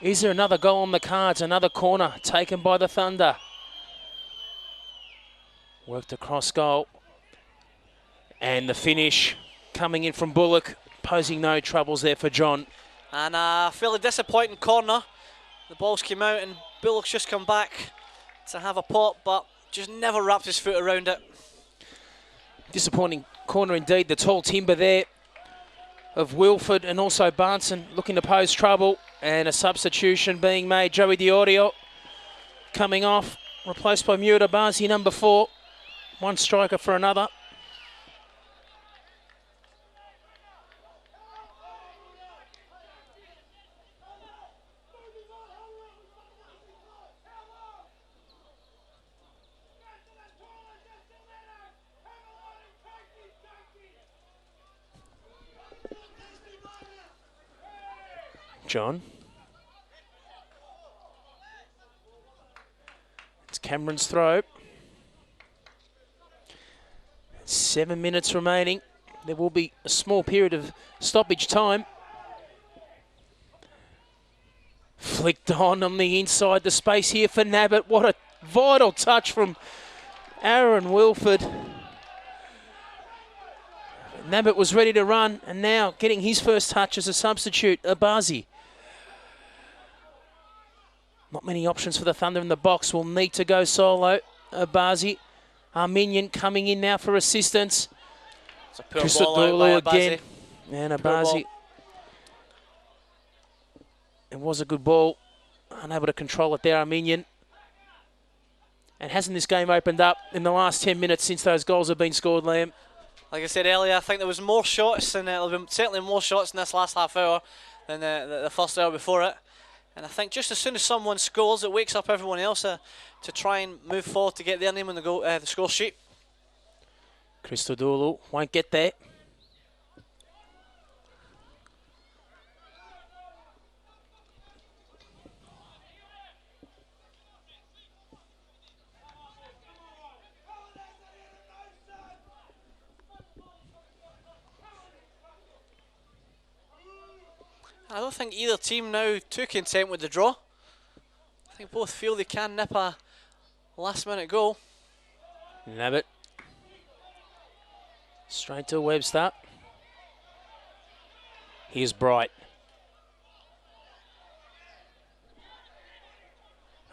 Is there another goal on the cards? Another corner taken by the Thunder. Worked across goal. And the finish coming in from Bulloch, posing no troubles there for John. And a fairly disappointing corner. The balls came out and Bulloch's just come back to have a pop, but just never wrapped his foot around it. Disappointing corner indeed. The tall timber there of Wilford and also Bahnsen looking to pose trouble, and a substitution being made. Joey Diorio coming off, replaced by Muir Bazi, number 4. One striker for another. John. It's Cameron's throw. 7 minutes remaining. There will be a small period of stoppage time. Flicked on the inside, the space here for Nabbout. What a vital touch from Aron Wilford. Nabbout was ready to run, and now getting his first touch as a substitute, Abazi. Not many options for the Thunder in the box. Will need to go solo. Abazi. Arminian coming in now for assistance. It's a poor ball out by again. And Abazi. It was a good ball. Unable to control it there, Arminian. And hasn't this game opened up in the last 10 minutes since those goals have been scored, Liam? Like I said earlier, I think there was more shots, and there'll be certainly more shots in this last half hour than the first hour before it. And I think just as soon as someone scores, it wakes up everyone else to try and move forward to get their name on the score sheet. Christodoulou won't get there. I don't think either team now too content with the draw. I think both feel they can nip a last-minute goal. Nabbout. Straight to Webster. Here's Bright.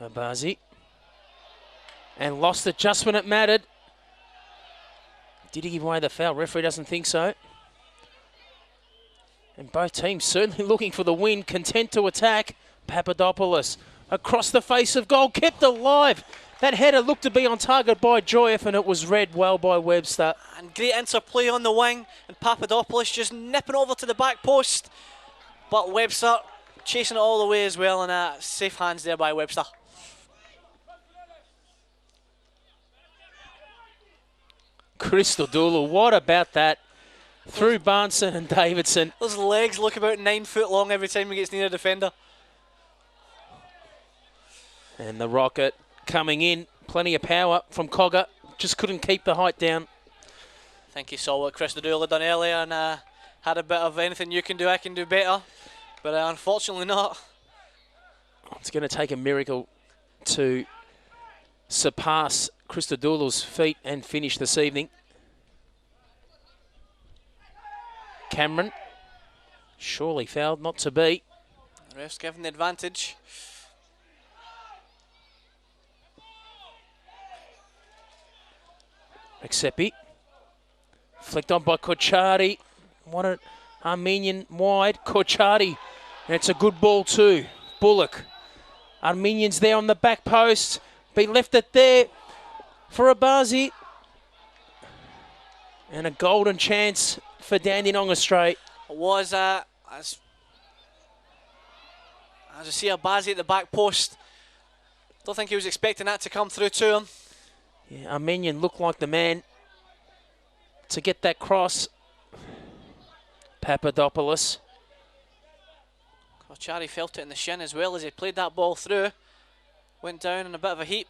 Abazi. And lost it just when it mattered. Did he give away the foul? Referee doesn't think so. And both teams certainly looking for the win, content to attack. Papadopoulos across the face of goal, kept alive. That header looked to be on target by Joryeff, and it was read well by Webster. And great interplay on the wing, and Papadopoulos just nipping over to the back post. But Webster chasing it all the way as well, and safe hands there by Webster. Christodoulou, what about that? Through Bahnsen and Davidson. Those legs look about 9 foot long every time he gets near a defender. And the rocket coming in. Plenty of power from Cogger. Just couldn't keep the height down. I think he saw what Christodoulou had done earlier and had a bit of anything you can do, I can do better. But unfortunately not. It's going to take a miracle to surpass Christodoulou's feat and finish this evening. Cameron, surely fouled, not to be. The ref's given the advantage. Rexhepi, flicked on by Korcari. What an Armenian wide. Korcari, and it's a good ball too. Bulloch, Armenians there on the back post. Be left it there for Abazi. And a golden chance for Dandenong Australia. It was, as I see Abazi at the back post. Don't think he was expecting that to come through to him. Yeah, Armenian looked like the man to get that cross. Papadopoulos. Korcari felt it in the shin as well as he played that ball through. Went down in a bit of a heap.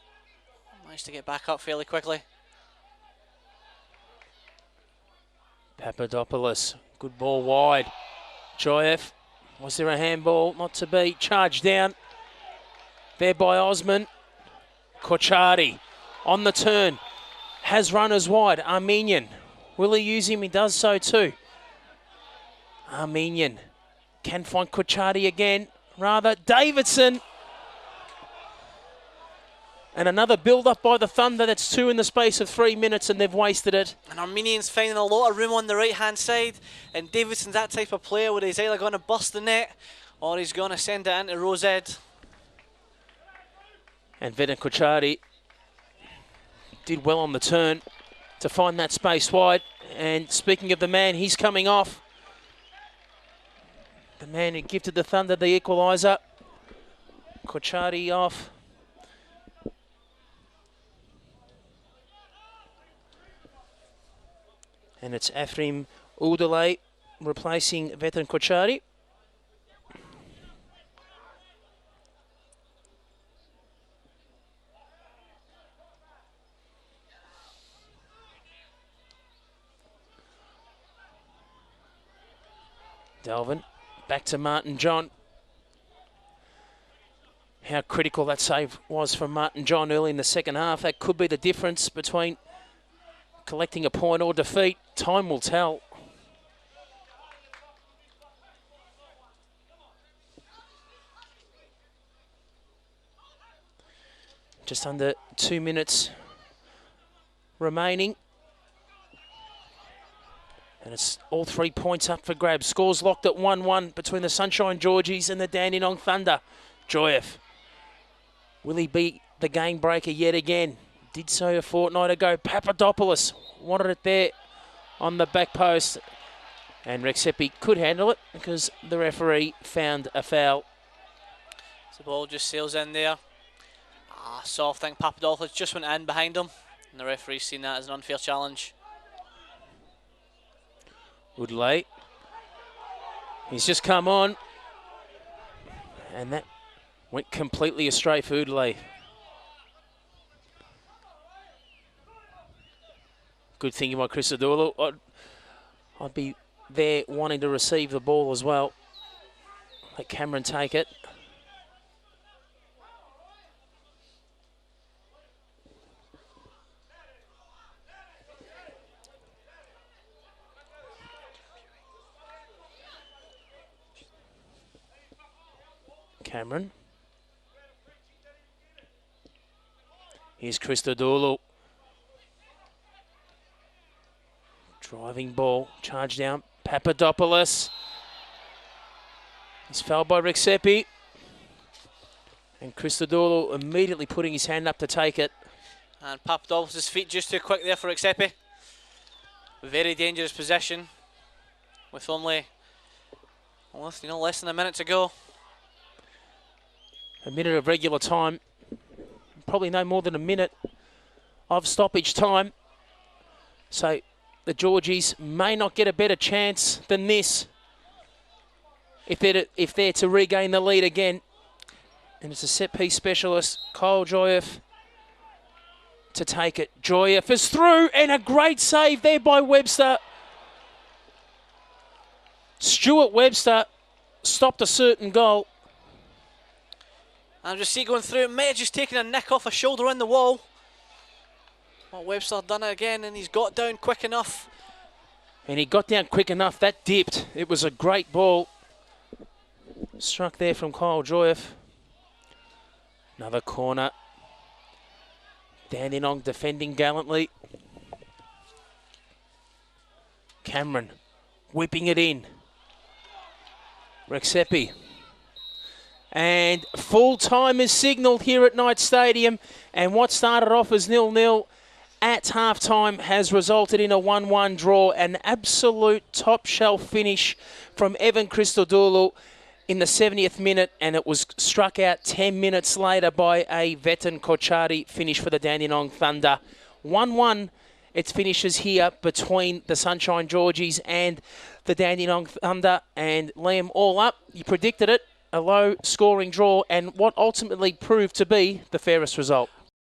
Managed to get back up fairly quickly. Papadopoulos, good ball wide. Joryeff, was there a handball? Not to be. Charged down there by Osman. Korcari on the turn. Has runners wide. Armenian, will he use him? He does so too. Armenian can find Korcari again. Rather, Davidson. And another build-up by the Thunder. That's 2 in the space of 3 minutes, and they've wasted it. And Armenians finding a lot of room on the right-hand side. And Davidson's that type of player where he's either going to bust the net or he's going to send it into Rosed. And Veton Korcari did well on the turn to find that space wide. And speaking of the man, he's coming off. The man who gifted the Thunder the equaliser. Korcari off. And it's Afrim Udalay replacing Veton Korcari. Devlin, back to Martin John. How critical that save was from Martin John early in the second half. That could be the difference between collecting a point or defeat. Time will tell. Just under 2 minutes remaining. And it's all 3 points up for grabs. Scores locked at 1-1 between the Sunshine Georgies and the Dandenong Thunder. Joryeff, will he be the game breaker yet again? Did so a fortnight ago. Papadopoulos wanted it there on the back post. And Rexhepi could handle it because the referee found a foul. So the ball just sails in there. Soft thing. Papadopoulos just went in behind him. And the referee's seen that as an unfair challenge. Woodley. He's just come on. And that went completely astray for Woodley. Good thinking by Christodoulou. I'd be there wanting to receive the ball as well. Let Cameron take it. Cameron. Here's Christodoulou. Driving ball, charge down. Papadopoulos. He's fouled by Rexhepi. And Christodoulou immediately putting his hand up to take it. And Papadopoulos' feet just too quick there for Rexhepi. Very dangerous possession with only less than a minute to go. A minute of regular time. Probably no more than a minute of stoppage time. So the Georgies may not get a better chance than this if they're to regain the lead again. And it's a set-piece specialist, Joryeff, to take it. Joryeff is through, and a great save there by Webster. Stuart Webster stopped a certain goal. And just see going through, may have just taken a nick off a shoulder in the wall. Well, Webster done it again, and he's got down quick enough. And he got down quick enough. That dipped. It was a great ball. Struck there from Joryeff. Another corner. Dandenong defending gallantly. Cameron whipping it in. Rexhepi. And full time is signalled here at Knight Stadium. And what started off as 0-0 at halftime has resulted in a 1-1 draw. An absolute top shelf finish from Evan Christodoulou in the 70th minute, and it was struck out 10 minutes later by a Veton Korcari finish for the Dandenong Thunder. 1-1, it finishes here between the Sunshine Georgies and the Dandenong Thunder. And Liam, all up, you predicted it, a low-scoring draw, and what ultimately proved to be the fairest result.